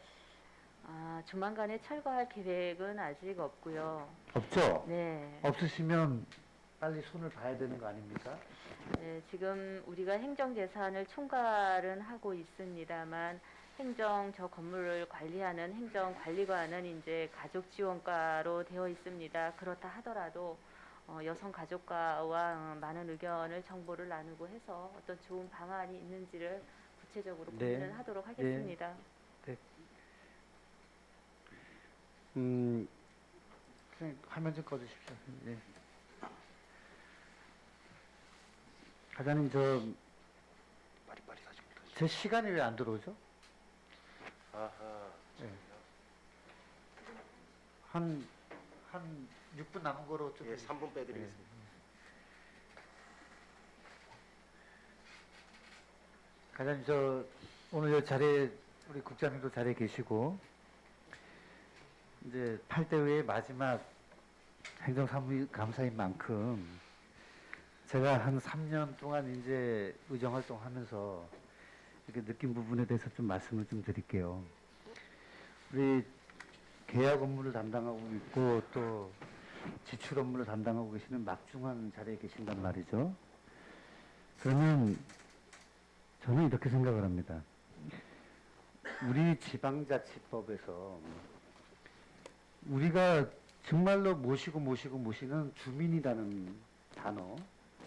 조만간에 철거할 계획은 아직 없고요. 없죠? 네. 없으시면 빨리 손을 봐야 되는 거 아닙니까? 네, 지금 우리가 행정재산을 총괄은 하고 있습니다만 저 건물을 관리하는 행정관리관은 이제 가족지원과로 되어 있습니다. 그렇다 하더라도 여성가족과와 많은 의견을 정보를 나누고 해서 어떤 좋은 방안이 있는지를 구체적으로 네. 고민을 하도록 하겠습니다. 선생님, 화면 좀 꺼주십시오. 네. 과장님, 빠리빠리 가집니다. 제 시간이 왜 안 들어오죠? 아하. 한 6분 남은 거로 좀. 예, 3분 빼드리겠습니다. 과장님, 오늘 이 자리에, 우리 국장님도 자리에 계시고, 이제 8대 회의 마지막 행정사무감사인 만큼, 제가 한 3년 동안 이제 의정활동 하면서 이렇게 느낀 부분에 대해서 좀 말씀을 좀 드릴게요. 우리 계약 업무를 담당하고 있고 또 지출 업무를 담당하고 계시는 막중한 자리에 계신단 말이죠. 그러면 저는 이렇게 생각을 합니다. 우리 지방자치법에서 우리가 정말로 모시는 주민이라는 단어,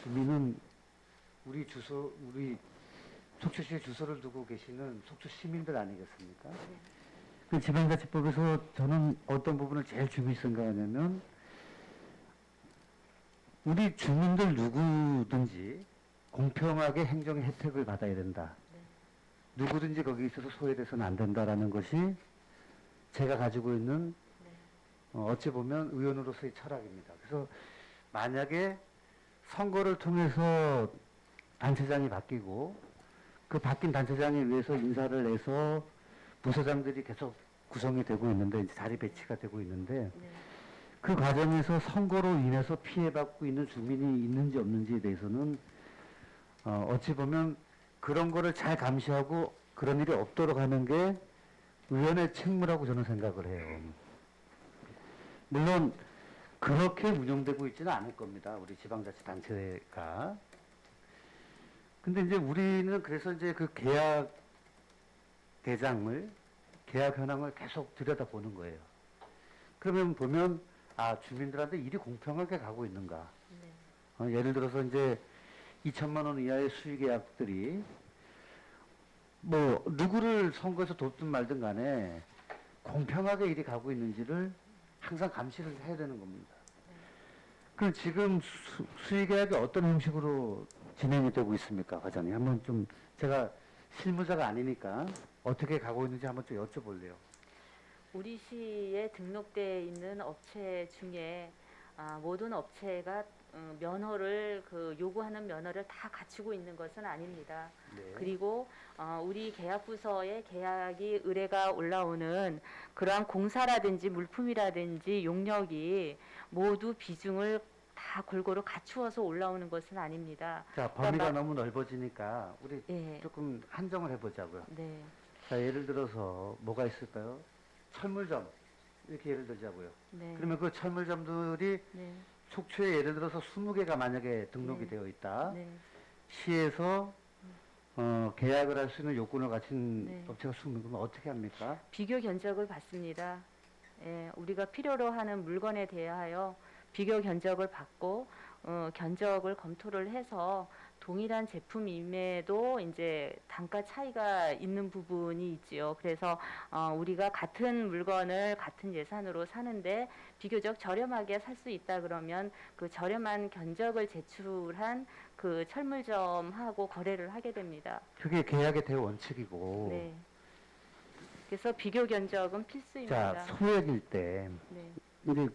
주민은 우리 속초시에 주소를 두고 계시는 속초 시민들 아니겠습니까? 그 지방자치법에서 저는 어떤 부분을 제일 중요히 생각하냐면 우리 주민들 누구든지 공평하게 행정의 혜택을 받아야 된다. 누구든지 거기 있어서 소외돼서는 안 된다라는 것이 제가 가지고 있는 어찌 보면 의원으로서의 철학입니다. 그래서 만약에 선거를 통해서 단체장이 바뀌고 그 바뀐 단체장에 의해서 인사를 해서 부서장들이 계속 구성이 되고 있는데 이제 자리 배치가 되고 있는데 그 과정에서 선거로 인해서 피해받고 있는 주민이 있는지 없는지에 대해서는 어찌 보면 그런 거를 잘 감시하고 그런 일이 없도록 하는 게 의원의 책무라고 저는 생각을 해요. 물론 그렇게 운영되고 있지는 않을 겁니다. 우리 지방자치단체가. 근데 이제 우리는 그래서 이제 그 계약 대장을, 계약 현황을 계속 들여다보는 거예요. 그러면 보면, 주민들한테 일이 공평하게 가고 있는가. 예를 들어서 이제 2천만 원 이하의 수익 계약들이 뭐, 누구를 선거에서 돕든 말든 간에 공평하게 일이 가고 있는지를 항상 감시를 해야 되는 겁니다. 그럼 지금 수의 계약이 어떤 형식으로 진행이 되고 있습니까, 과장님? 한번 좀 제가 실무자가 아니니까 어떻게 가고 있는지 한번 좀 여쭤볼래요. 우리 시에 등록되어 있는 업체 중에 모든 업체가 면허를 요구하는 면허를 다 갖추고 있는 것은 아닙니다. 네. 그리고 우리 계약부서에 계약이 의뢰가 올라오는 그러한 공사라든지 물품이라든지 용역이 모두 비중을 다 골고루 갖추어서 올라오는 것은 아닙니다. 자, 범위가 너무 넓어지니까 우리 예. 조금 한정을 해보자고요. 네. 자, 예를 들어서 뭐가 있을까요? 철물점 이렇게 예를 들자고요. 네. 그러면 그 철물점들이 네. 속초에 예를 들어서 20개가 만약에 등록이 네. 되어 있다. 네. 시에서 계약을 할 수 있는 요건을 갖춘 네. 업체가 20개면 어떻게 합니까? 비교 견적을 받습니다. 예, 우리가 필요로 하는 물건에 대하여 비교 견적을 받고 견적을 검토를 해서 동일한 제품임에도 이제 단가 차이가 있는 부분이 있지요. 그래서 우리가 같은 물건을 같은 예산으로 사는데 비교적 저렴하게 살 수 있다 그러면 그 저렴한 견적을 제출한 그 철물점하고 거래를 하게 됩니다. 그게 계약의 대원칙이고. 네. 그래서 비교 견적은 필수입니다. 자, 소액일 때 네. 이제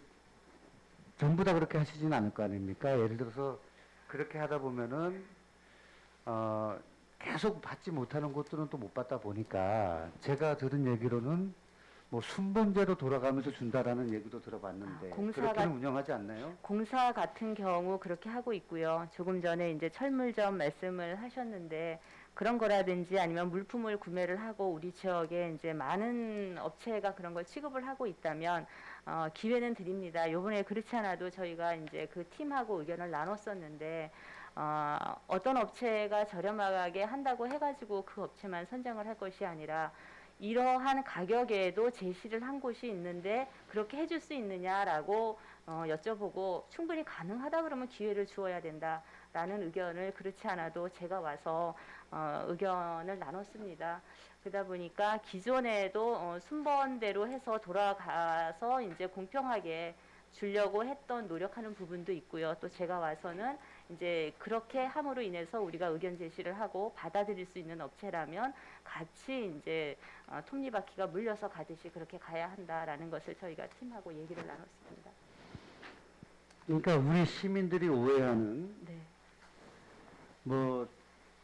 전부 다 그렇게 하시진 않을 거 아닙니까? 예를 들어서 그렇게 하다 보면은 계속 받지 못하는 곳들은 또 못 받다 보니까 제가 들은 얘기로는 뭐 순번제로 돌아가면서 준다라는 얘기도 들어봤는데 공사가- 그렇게는 운영하지 않나요? 공사 같은 경우 그렇게 하고 있고요. 조금 전에 이제 철물점 말씀을 하셨는데 그런 거라든지 아니면 물품을 구매를 하고 우리 지역에 이제 많은 업체가 그런 걸 취급을 하고 있다면 기회는 드립니다. 요번에 그렇지 않아도 저희가 이제 그 팀하고 의견을 나눴었는데 어떤 업체가 저렴하게 한다고 해가지고 그 업체만 선정을 할 것이 아니라 이러한 가격에도 제시를 한 곳이 있는데 그렇게 해줄 수 있느냐라고 여쭤보고 충분히 가능하다 그러면 기회를 주어야 된다라는 의견을 그렇지 않아도 제가 와서 의견을 나눴습니다. 그러다 보니까 기존에도 순번대로 해서 돌아가서 이제 공평하게 주려고 했던 노력하는 부분도 있고요. 또 제가 와서는 이제 그렇게 함으로 인해서 우리가 의견 제시를 하고 받아들일 수 있는 업체라면 같이 이제 톱니바퀴가 물려서 가듯이 그렇게 가야 한다라는 것을 저희가 팀하고 얘기를 나눴습니다. 그러니까 우리 시민들이 오해하는 네, 뭐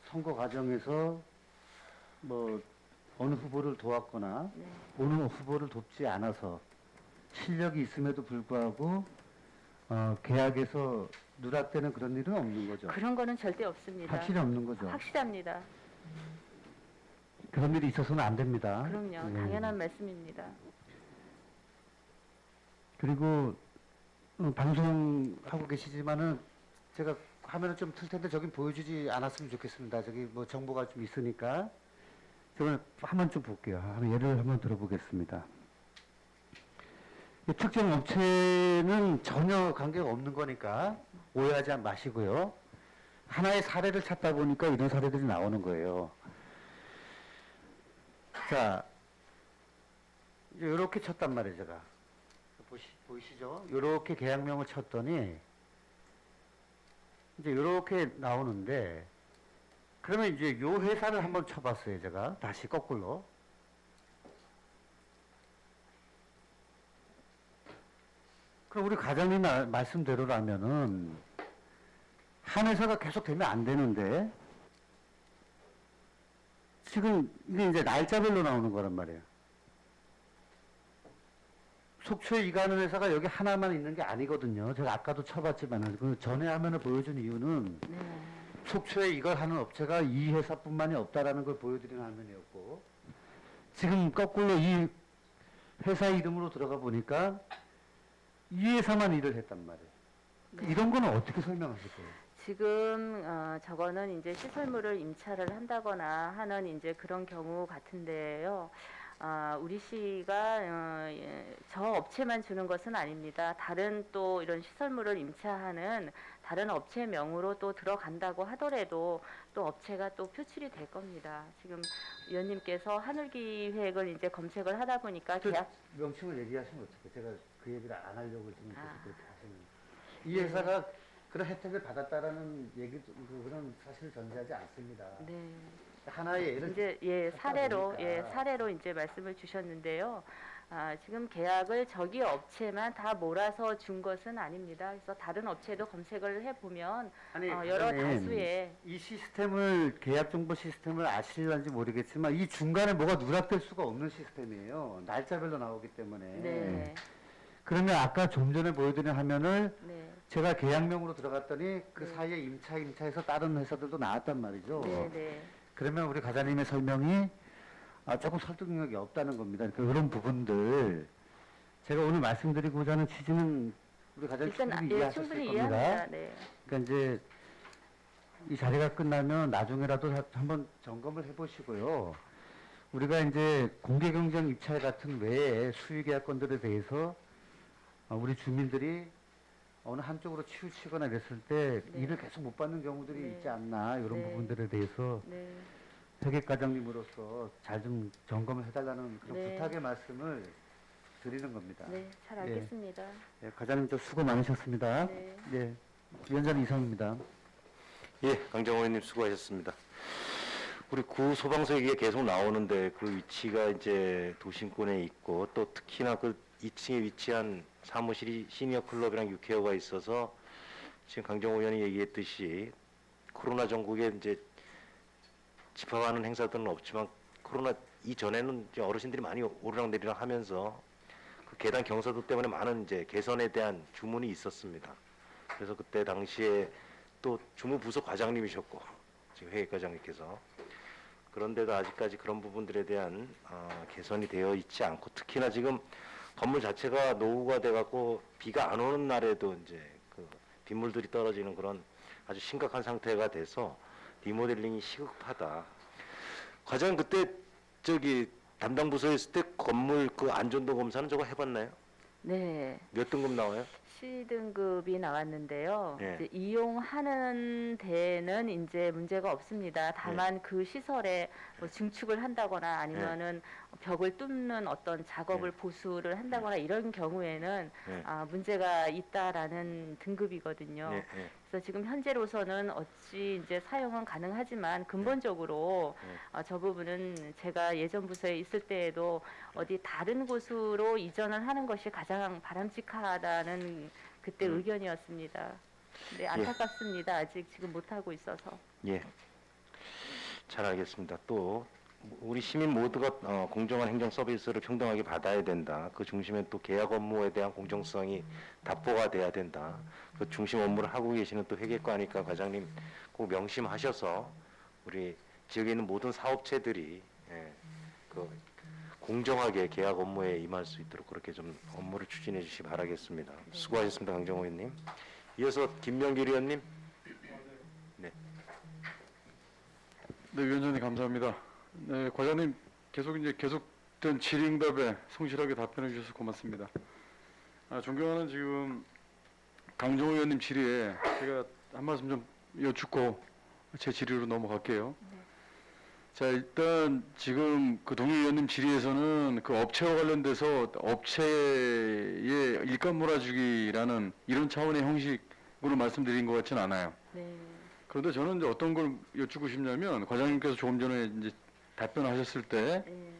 선거 과정에서 뭐 어느 후보를 도왔거나 네, 어느 후보를 돕지 않아서 실력이 있음에도 불구하고 계약에서 누락되는 그런 일은 없는 거죠. 그런 거는 절대 없습니다. 확실히 없는 거죠. 확실합니다. 그런 일이 있어서는 안 됩니다. 그럼요, 예. 당연한 말씀입니다. 그리고 방송하고 계시지만은 제가 화면을 좀 틀 텐데 저긴 보여주지 않았으면 좋겠습니다. 저기 뭐 정보가 좀 있으니까 저는 한번 좀 볼게요. 예를 한번 들어보겠습니다. 이 특정 업체는 전혀 관계가 없는 거니까 오해하지 마시고요. 하나의 사례를 찾다 보니까 이런 사례들이 나오는 거예요. 자, 이제 이렇게 쳤단 말이에요, 제가. 보이시죠? 이렇게 계약명을 쳤더니 이제 이렇게 나오는데 그러면 이제 요 회사를 한번 쳐봤어요, 제가. 다시 거꾸로. 그럼 우리 과장님 말씀대로라면은 한 회사가 계속 되면 안 되는데 지금 이게 이제 날짜별로 나오는 거란 말이에요. 속초에 이가는 회사가 여기 하나만 있는 게 아니거든요. 제가 아까도 쳐봤지만 그 전에 화면을 보여준 이유는 네, 속초에 이걸 하는 업체가 이 회사뿐만이 없다라는 걸 보여드리는 화면이었고 지금 거꾸로 이 회사 이름으로 들어가 보니까 이 회사만 일을 했단 말이에요. 네. 이런 거는 어떻게 설명하실 거예요? 지금 저거는 이제 시설물을 임차를 한다거나 하는 이제 그런 경우 같은데요. 우리 시가 저 업체만 주는 것은 아닙니다. 다른 또 이런 시설물을 임차하는 다른 업체 명으로 또 들어간다고 하더라도 또 업체가 또 표출이 될 겁니다. 지금 위원님께서 하늘기획을 이제 검색을 하다 보니까 저- 계약 명칭을 얘기하시면 어떡해? 제가 그 얘기를 안 하려고 지금 계속 아. 그렇게 하시는. 이 회사가 그런 혜택을 받았다라는 얘기 그런 사실을 전제하지 않습니다. 네. 하나의 예를 이제 찾다 사례로 보니까. 사례로 이제 말씀을 주셨는데요. 지금 계약을 저기 업체만 다 몰아서 준 것은 아닙니다. 그래서 다른 업체도 검색을 해보면 아니, 여러 과장님, 다수의 이 시스템을 계약 정보 시스템을 아실런지 모르겠지만 이 중간에 뭐가 누락될 수가 없는 시스템이에요. 날짜별로 나오기 때문에. 네, 그러면 아까 좀 전에 보여드린 화면을 네, 제가 계약명으로 들어갔더니 그 네. 사이에 임차해서 다른 회사들도 나왔단 말이죠. 네, 네. 그러면 우리 과장님의 설명이 조금 설득력이 없다는 겁니다. 그러니까 그런 부분들 제가 오늘 말씀드리고자 하는 취지는 우리 과장님 일단 충분히 예, 이해하셨을 충분히 겁니다. 이해합니다. 네. 그러니까 이제 이 자리가 끝나면 나중에라도 한번 점검을 해보시고요. 우리가 이제 공개경쟁 입찰 같은 외에 수의계약건들에 대해서 우리 주민들이 어느 한쪽으로 치우치거나 이랬을 때 네. 일을 계속 못 받는 경우들이 네. 있지 않나 이런 네. 부분들에 대해서 네. 회계과장님으로서 잘 좀 점검을 해달라는 그런 네. 부탁의 말씀을 드리는 겁니다. 네, 잘 예. 알겠습니다. 예, 과장님 저 수고 많으셨습니다. 네. 예, 위원장 이상입니다. 예, 강정호 의원님 수고하셨습니다. 우리 구 소방서에 계속 나오는데 그 위치가 이제 도심권에 있고 또 특히나 그 2층에 위치한 사무실이 시니어 클럽이랑 육회어가 있어서 지금 강정호 의원이 얘기했듯이 코로나 전국에 이제 집합하는 행사들은 없지만 코로나 이전에는 이제 어르신들이 많이 오르락내리락 하면서 그 계단 경사도 때문에 많은 이제 개선에 대한 주문이 있었습니다. 그래서 그때 당시에 또 주무부서 과장님이셨고 지금 회계과장님께서 그런데도 아직까지 그런 부분들에 대한 개선이 되어 있지 않고 특히나 지금 건물 자체가 노후가 돼갖고 비가 안 오는 날에도 이제 그 빗물들이 떨어지는 그런 아주 심각한 상태가 돼서 리모델링이 시급하다. 과장님 그때 저기 담당 부서에 있을 때 건물 그 안전도 검사는 저거 해봤나요? 네. 몇 등급 나와요? C등급이 나왔는데요. 예. 이제 이용하는 데는 이제 문제가 없습니다. 다만 그 시설에 뭐 증축을 한다거나 아니면은 벽을 뚫는 어떤 작업을 보수를 한다거나 이런 경우에는 예. 문제가 있다라는 등급이거든요. 예, 예. 그래서 지금 현재로서는 어찌 이제 사용은 가능하지만 근본적으로 저 부분은 제가 예전 부서에 있을 때에도 어디 다른 곳으로 이전을 하는 것이 가장 바람직하다는 그때 의견이었습니다. 네, 안타깝습니다. 아직 지금 못하고 있어서. 예. 잘 알겠습니다. 또 우리 시민 모두가 공정한 행정 서비스를 평등하게 받아야 된다. 그 중심에 또 계약 업무에 대한 공정성이 답보가 돼야 된다. 그 중심 업무를 하고 계시는 또 회계과니까 과장님 꼭 명심하셔서 우리 지역에 있는 모든 사업체들이 그 공정하게 계약 업무에 임할 수 있도록 그렇게 좀 업무를 추진해 주시기 바라겠습니다. 수고하셨습니다, 강정호 의원님. 이어서 김명길 의원님. 네. 네, 위원장님 감사합니다. 네, 과장님 계속된 질의응답에 성실하게 답변해 주셔서 고맙습니다. 존경하는 지금 강정호 의원님 질의에 제가 한 말씀 좀 여쭙고 제 질의로 넘어갈게요. 자, 일단 지금 그 동의 의원님 질의에서는 그 업체와 관련돼서 업체의 일감 몰아주기라는 이런 차원의 형식으로 말씀드린 것 같지는 않아요. 네. 그런데 저는 이제 어떤 걸 여쭙고 싶냐면 과장님께서 조금 전에 이제 답변하셨을 때 네.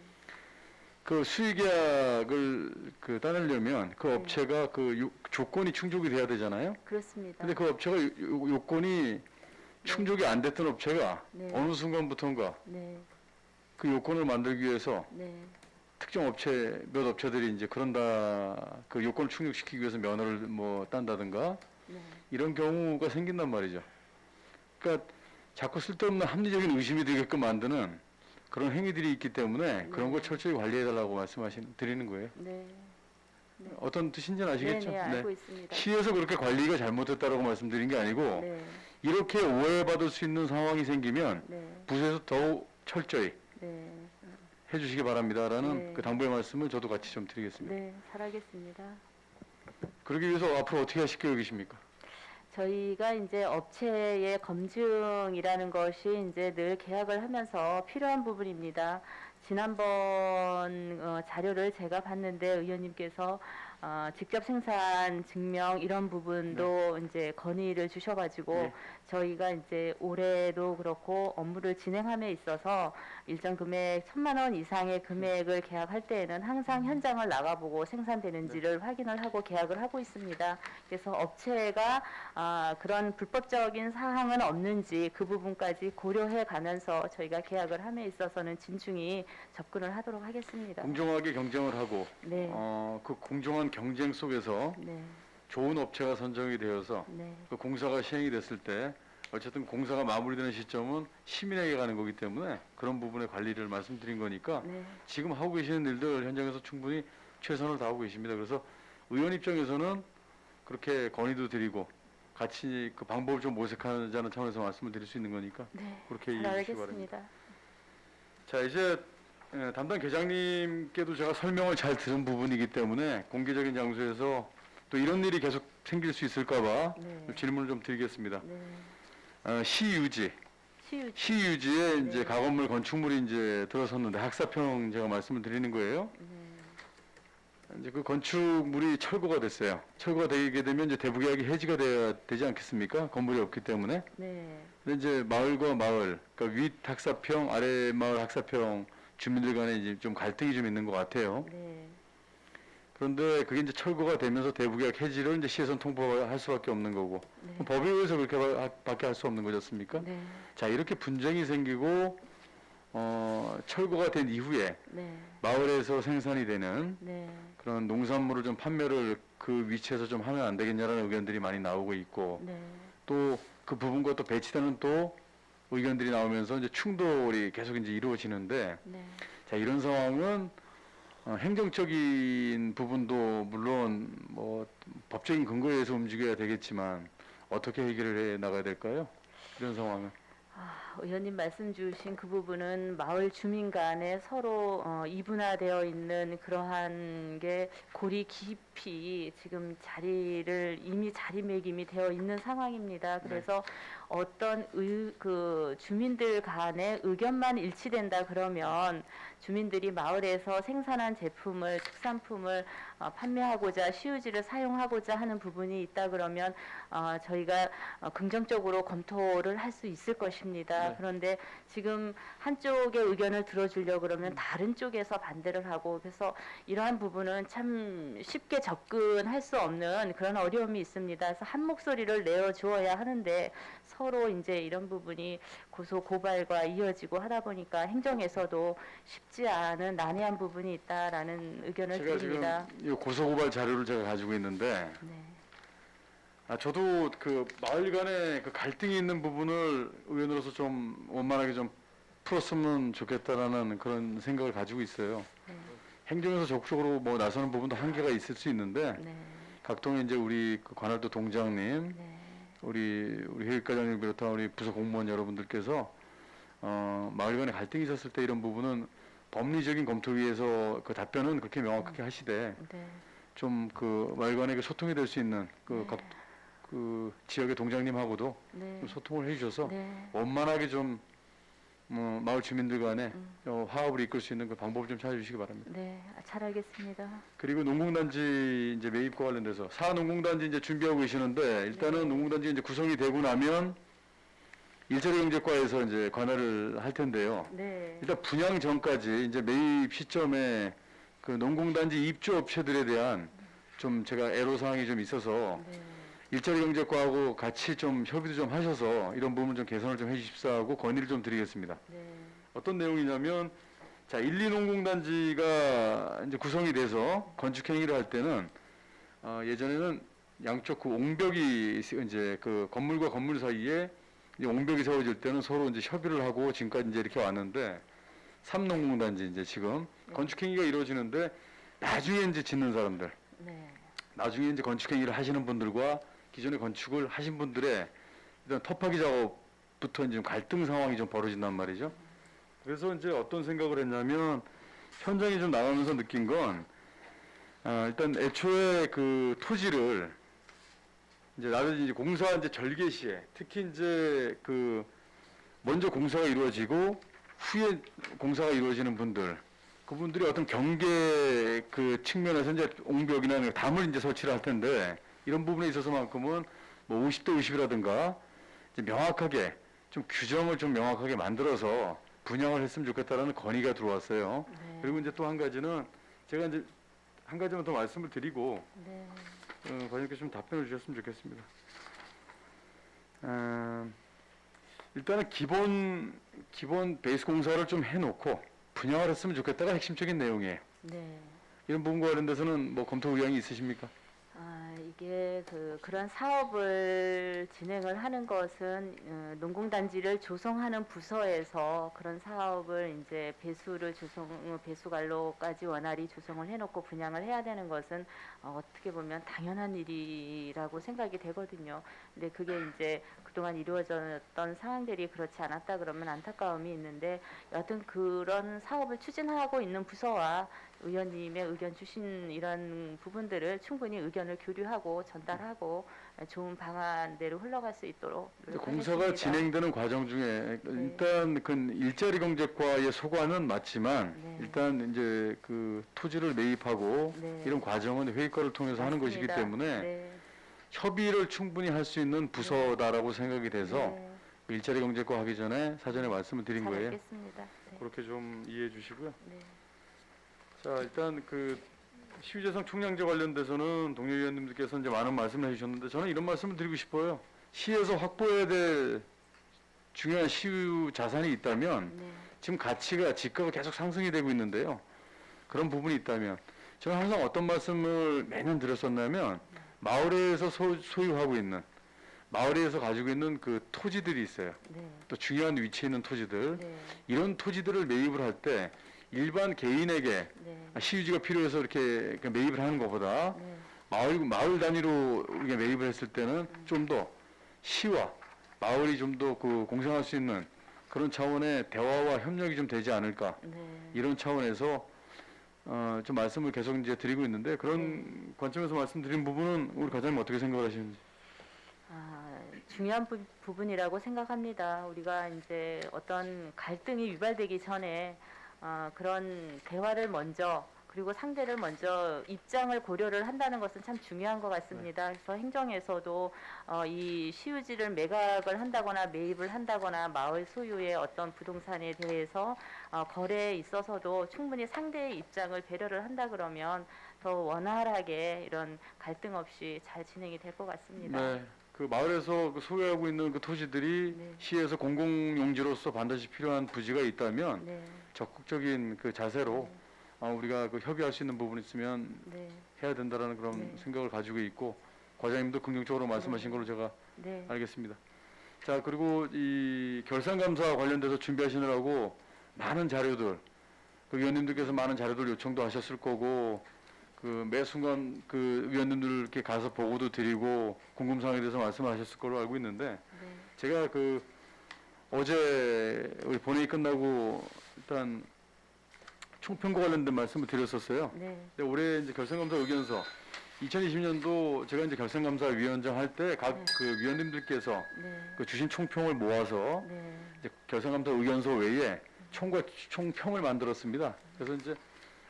그 수의계약을 그 따내려면 그 네. 업체가 그 조건이 충족이 돼야 되잖아요. 그렇습니다. 근데 그 업체가 요건이 충족이 안 됐던 업체가 네. 어느 순간부터인가 네. 그 요건을 만들기 위해서 네. 특정 업체 몇 업체들이 이제 그런다 그 요건을 충족시키기 위해서 면허를 뭐 딴다든가 네. 이런 경우가 생긴단 말이죠. 그러니까 자꾸 쓸데없는 합리적인 의심이 들게끔 만드는 그런 행위들이 있기 때문에 그런 걸 철저히 관리해달라고 드리는 거예요. 네. 어떤 뜻인지는 아시겠죠? 네, 알고 있습니다. 시에서 그렇게 관리가 잘못됐다라고 말씀드린 게 아니고 네. 이렇게 오해받을 수 있는 상황이 생기면 네. 부서에서 더욱 철저히 네. 해주시기 바랍니다라는 네. 그 당부의 말씀을 저도 같이 좀 드리겠습니다. 네, 잘하겠습니다. 그러기 위해서 앞으로 어떻게 하실 계획이십니까? 저희가 이제 업체의 검증이라는 것이 이제 늘 계약을 하면서 필요한 부분입니다. 지난번 자료를 제가 봤는데 의원님께서 직접 생산 증명 이런 부분도 이제 건의를 주셔가지고 네. 저희가 이제 올해도 그렇고 업무를 진행함에 있어서 일정 금액 1,000만 원 이상의 금액을 계약할 때에는 항상 현장을 나가보고 생산되는지를 확인을 하고 계약을 하고 있습니다. 그래서 업체가 그런 불법적인 사항은 없는지 그 부분까지 고려해 가면서 저희가 계약을 함에 있어서는 진중히 접근을 하도록 하겠습니다. 공정하게 경쟁을 하고 네. 그 공정한 경쟁 속에서 네. 좋은 업체가 선정이 되어서 네. 그 공사가 시행이 됐을 때 어쨌든 공사가 마무리되는 시점은 시민에게 가는 거기 때문에 그런 부분의 관리를 말씀드린 거니까 네. 지금 하고 계시는 일들 현장에서 충분히 최선을 다하고 계십니다. 그래서 의원 입장에서는 그렇게 건의도 드리고 같이 그 방법을 좀 모색하자는 차원에서 말씀을 드릴 수 있는 거니까 네, 그렇게 잘 이해해 주시기 바랍니다. 알겠습니다. 자, 이제 담당 계장님께도 제가 설명을 잘 들은 부분이기 때문에 공개적인 장소에서 또 이런 일이 계속 생길 수 있을까봐 네. 질문을 좀 드리겠습니다. 네, 시유지, 치유. 시유지에 이제 네. 가건물 건축물이 이제 들어섰는데 학사평 제가 말씀을 드리는 거예요. 네, 이제 그 건축물이 철거가 됐어요. 철거가 되게 되면 이제 대부계약이 해지가 돼야 되지 않겠습니까? 건물이 없기 때문에. 네, 근데 이제 마을과 마을, 그러니까 윗 학사평, 아래 마을 학사평 주민들 간에 이제 좀 갈등이 좀 있는 것 같아요. 네, 그런데 그게 이제 철거가 되면서 대부계약 해지를 이제 시에선 통보할 수밖에 없는 거고 네. 법에 의해서 그렇게 밖에 할 수 없는 거였습니까? 네, 자, 이렇게 분쟁이 생기고 철거가 된 이후에 네, 마을에서 생산이 되는 네, 그런 농산물을 좀 판매를 그 위치에서 좀 하면 안 되겠냐라는 의견들이 많이 나오고 있고 네, 또 그 부분과 또 배치되는 또 의견들이 나오면서 이제 충돌이 계속 이제 이루어지는데 네. 자, 이런 상황은 행정적인 부분도 물론 뭐 법적인 근거에 의해서 움직여야 되겠지만 어떻게 해결을 해 나가야 될까요? 이런 상황은. 의원님 말씀 주신 그 부분은 마을 주민 간에 서로 이분화되어 있는 그러한 게 골이 깊이 지금 이미 자리매김이 되어 있는 상황입니다. 그래서 어떤 그 주민들 간의 의견만 일치된다 그러면 주민들이 마을에서 생산한 제품을 특산품을 판매하고자 시유지를 사용하고자 하는 부분이 있다 그러면 저희가 긍정적으로 검토를 할 수 있을 것입니다. 네. 그런데 지금 한쪽의 의견을 들어주려고 그러면 다른 쪽에서 반대를 하고 그래서 이러한 부분은 참 쉽게 접근할 수 없는 그런 어려움이 있습니다. 그래서 한 목소리를 내어 주어야 하는데 서로 이제 이런 부분이 고소 고발과 이어지고 하다 보니까 행정에서도 쉽지 않은 난해한 부분이 있다라는 의견을 제가 드립니다. 지금 이 고소고발 자료를 제가 가지고 있는데 네. 저도 그 마을 간에 그 갈등이 있는 부분을 의원으로서 좀 원만하게 좀 풀었으면 좋겠다라는 그런 생각을 가지고 있어요. 네. 행정에서 적극적으로 뭐 나서는 부분도 한계가 있을 수 있는데 네. 각동의 이제 우리 그 관할도 동장님, 네. 우리 회의과장님 비롯한 우리 부서 공무원 여러분들께서 마을 간에 갈등이 있었을 때 이런 부분은 법리적인 검토위에서 그 답변은 그렇게 명확하게 하시되 네. 좀 그 마을 간에 그 소통이 될 수 있는 그 네. 그 지역의 동장님하고도 네. 좀 소통을 해주셔서 네. 원만하게 좀 마을 주민들 간에 음. 화합을 이끌 수 있는 그 방법을 좀 찾아주시기 바랍니다. 네. 잘 알겠습니다. 그리고 농공단지 이제 매입과 관련돼서 농공단지 이제 준비하고 계시는데 일단은 네. 농공단지 이제 구성이 되고 나면 일자리 경제과에서 이제 관할을 할 텐데요. 네. 일단 분양 전까지 이제 매입 시점에 그 농공단지 입주 업체들에 대한 좀 제가 애로사항이 좀 있어서 네. 일자리 경제과하고 같이 좀 협의도 좀 하셔서 이런 부분 좀 개선을 좀 해주십사 하고 건의를 좀 드리겠습니다. 네. 어떤 내용이냐면 자 1, 2농공단지가 이제 구성이 돼서 건축 행위를 할 때는 예전에는 양쪽 그 옹벽이 이제 그 건물과 건물 사이에 이제 옹벽이 세워질 때는 서로 이제 협의를 하고 지금까지 이제 이렇게 왔는데 3농공단지 이제 지금 건축 행위가 이루어지는데 나중에 이제 짓는 사람들, 네. 나중에 이제 건축 행위를 하시는 분들과 기존에 건축을 하신 분들의 일단 터파기 작업부터 이제 갈등 상황이 좀 벌어진단 말이죠. 그래서 이제 어떤 생각을 했냐면 현장에 좀 나가면서 느낀 건 일단 애초에 그 토지를 이제 나중에 이제 공사 이제 절개 시에 특히 이제 그 먼저 공사가 이루어지고 후에 공사가 이루어지는 분들 그분들이 어떤 경계 그 측면에서 이제 옹벽이나 담을 이제 설치를 할 텐데 이런 부분에 있어서만큼은 뭐 50대 50이라든가 이제 명확하게 좀 규정을 좀 명확하게 만들어서 분양을 했으면 좋겠다라는 건의가 들어왔어요. 네. 그리고 이제 또 한 가지는 제가 이제 한 가지만 더 말씀을 드리고 네. 과장님께서 좀 답변을 주셨으면 좋겠습니다. 일단은 기본 베이스 공사를 좀 해놓고 분양을 했으면 좋겠다가 핵심적인 내용이에요. 네. 이런 부분과 관련돼서는 뭐 검토 의향이 있으십니까? 이게 그런 사업을 진행을 하는 것은 농공단지를 조성하는 부서에서 그런 사업을 이제 배수관로까지 원활히 조성을 해놓고 분양을 해야 되는 것은 어떻게 보면 당연한 일이라고 생각이 되거든요. 근데 그게 이제 그동안 이루어졌던 상황들이 그렇지 않았다 그러면 안타까움이 있는데 여하튼 그런 사업을 추진하고 있는 부서와 의원님의 의견 주신 이런 부분들을 충분히 의견을 교류하고 전달하고 좋은 방안대로 흘러갈 수 있도록 공사가 노력하겠습니다. 진행되는 과정 중에 일단 그 일자리 경제과의 소관은 맞지만 네. 일단 이제 그 토지를 매입하고 네. 이런 과정은 회의과를 통해서 하는 것이기 맞습니다. 때문에 네. 협의를 충분히 할 수 있는 부서다라고 생각이 돼서 네. 일자리 경제과 하기 전에 사전에 말씀을 드린 잘 거예요. 알겠습니다. 네. 그렇게 좀 이해해 주시고요. 네. 자, 일단 그 시유재산 총량제 관련돼서는 동료 의원님들께서 이제 많은 말씀을 해주셨는데 저는 이런 말씀을 드리고 싶어요. 시에서 확보해야 될 중요한 시유 자산이 있다면 네. 지금 가치가 집가가 계속 상승이 되고 있는데요. 그런 부분이 있다면 저는 항상 어떤 말씀을 매년 드렸었냐면 마을에서 소유하고 있는 마을에서 가지고 있는 그 토지들이 있어요. 네. 또 중요한 위치에 있는 토지들 네. 이런 토지들을 매입을 할 때 일반 개인에게 네. 시유지가 필요해서 이렇게 매입을 하는 것보다 네. 마을 단위로 우리가 매입을 했을 때는 좀 더 시와 마을이 좀 더 그 공생할 수 있는 그런 차원의 대화와 협력이 좀 되지 않을까 네. 이런 차원에서 좀 말씀을 계속 이제 드리고 있는데 그런 관점에서 말씀드린 부분은 우리 과장님 어떻게 생각을 하시는지? 중요한 부분이라고 생각합니다. 우리가 이제 어떤 갈등이 유발되기 전에 그런 대화를 먼저 그리고 상대를 먼저 입장을 고려를 한다는 것은 참 중요한 것 같습니다. 그래서 행정에서도 이 시유지를 매각을 한다거나 매입을 한다거나 마을 소유의 어떤 부동산에 대해서 거래에 있어서도 충분히 상대의 입장을 배려를 한다 그러면 더 원활하게 이런 갈등 없이 잘 진행이 될 것 같습니다. 네. 그 마을에서 그 소유하고 있는 그 토지들이 네. 시에서 공공용지로서 반드시 필요한 부지가 있다면 네, 적극적인 그 자세로 우리가 그 협의할 수 있는 부분이 있으면 네, 해야 된다라는 그런 네. 생각을 가지고 있고 과장님도 긍정적으로 말씀하신 걸로 제가 네, 알겠습니다. 자, 그리고 이 결산감사 관련돼서 준비하시느라고 많은 자료들 그 위원님들께서 많은 자료들 요청도 하셨을 거고 그 매 순간 그 위원님들께 가서 보고도 드리고 궁금사항에 대해서 말씀하셨을 걸로 알고 있는데 네, 제가 그 어제 우리 본회의 끝나고 일단 총평과 관련된 말씀을 드렸었어요. 네, 근데 올해 이제 결산감사 의견서 2020년도 제가 이제 결산감사 위원장 할 때 각 그 위원님들께서 네, 그 주신 총평을 모아서 네, 이제 결산감사 의견서 외에 총평을 만들었습니다. 그래서 이제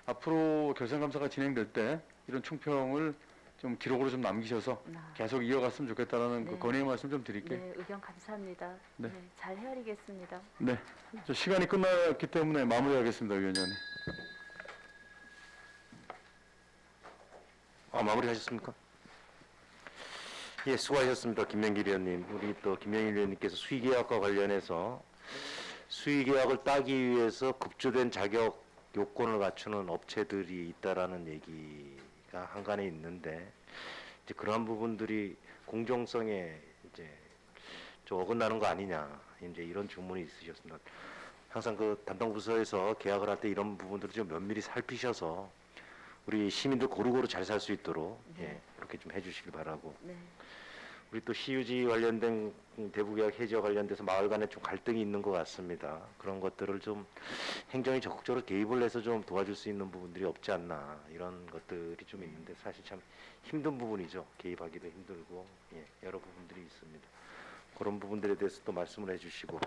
앞으로 결산감사가 진행될 때 이런 총평을 좀 기록으로 좀 남기셔서 계속 이어갔으면 좋겠다라는 그 네. 건의의 말씀 좀 드릴게요. 네, 의견 감사합니다. 네. 네, 잘 헤아리겠습니다. 네. 저 시간이 끝났기 때문에 마무리하겠습니다, 위원장님. 마무리하셨습니까? 예, 수고하셨습니다. 김명길 의원님. 우리 또 김명길 의원님께서 수의계약과 관련해서 수의계약을 따기 위해서 급조된 자격 요건을 갖추는 업체들이 있다라는 얘기가 한간에 있는데 이제 그러한 부분들이 공정성에 이제 좀 어긋나는 거 아니냐 이제 이런 주문이 있으셨습니다. 항상 그 담당 부서에서 계약을 할 때 이런 부분들을 좀 면밀히 살피셔서 우리 시민들 고루고루 잘 살 수 있도록 예, 이렇게 좀 해주시길 바라고. 네, 우리 또 시유지 관련된 대부계약 해지와 관련돼서 마을 간에 좀 갈등이 있는 것 같습니다. 그런 것들을 좀 행정이 적극적으로 개입을 해서 좀 도와줄 수 있는 부분들이 없지 않나 이런 것들이 좀 있는데 사실 참 힘든 부분이죠. 개입하기도 힘들고 예, 여러 부분들이 있습니다. 그런 부분들에 대해서 또 말씀을 해주시고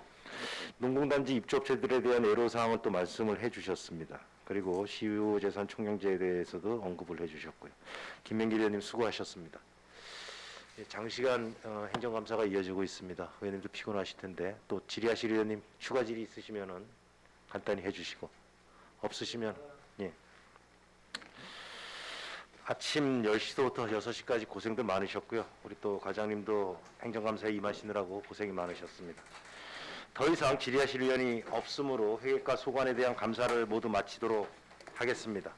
농공단지 입주업체들에 대한 애로사항을 또 말씀을 해주셨습니다. 그리고 시유재산 총량제에 대해서도 언급을 해주셨고요. 김명길 의원님 수고하셨습니다. 예, 장시간 행정감사가 이어지고 있습니다. 의원님도 피곤하실 텐데 또 질의하실 의원님 추가 질의 있으시면은 간단히 해주시고 없으시면 예. 아침 10시부터 6시까지 고생들 많으셨고요. 우리 또 과장님도 행정감사에 임하시느라고 고생이 많으셨습니다. 더 이상 질의하실 의원이 없으므로 회계과 소관에 대한 감사를 모두 마치도록 하겠습니다.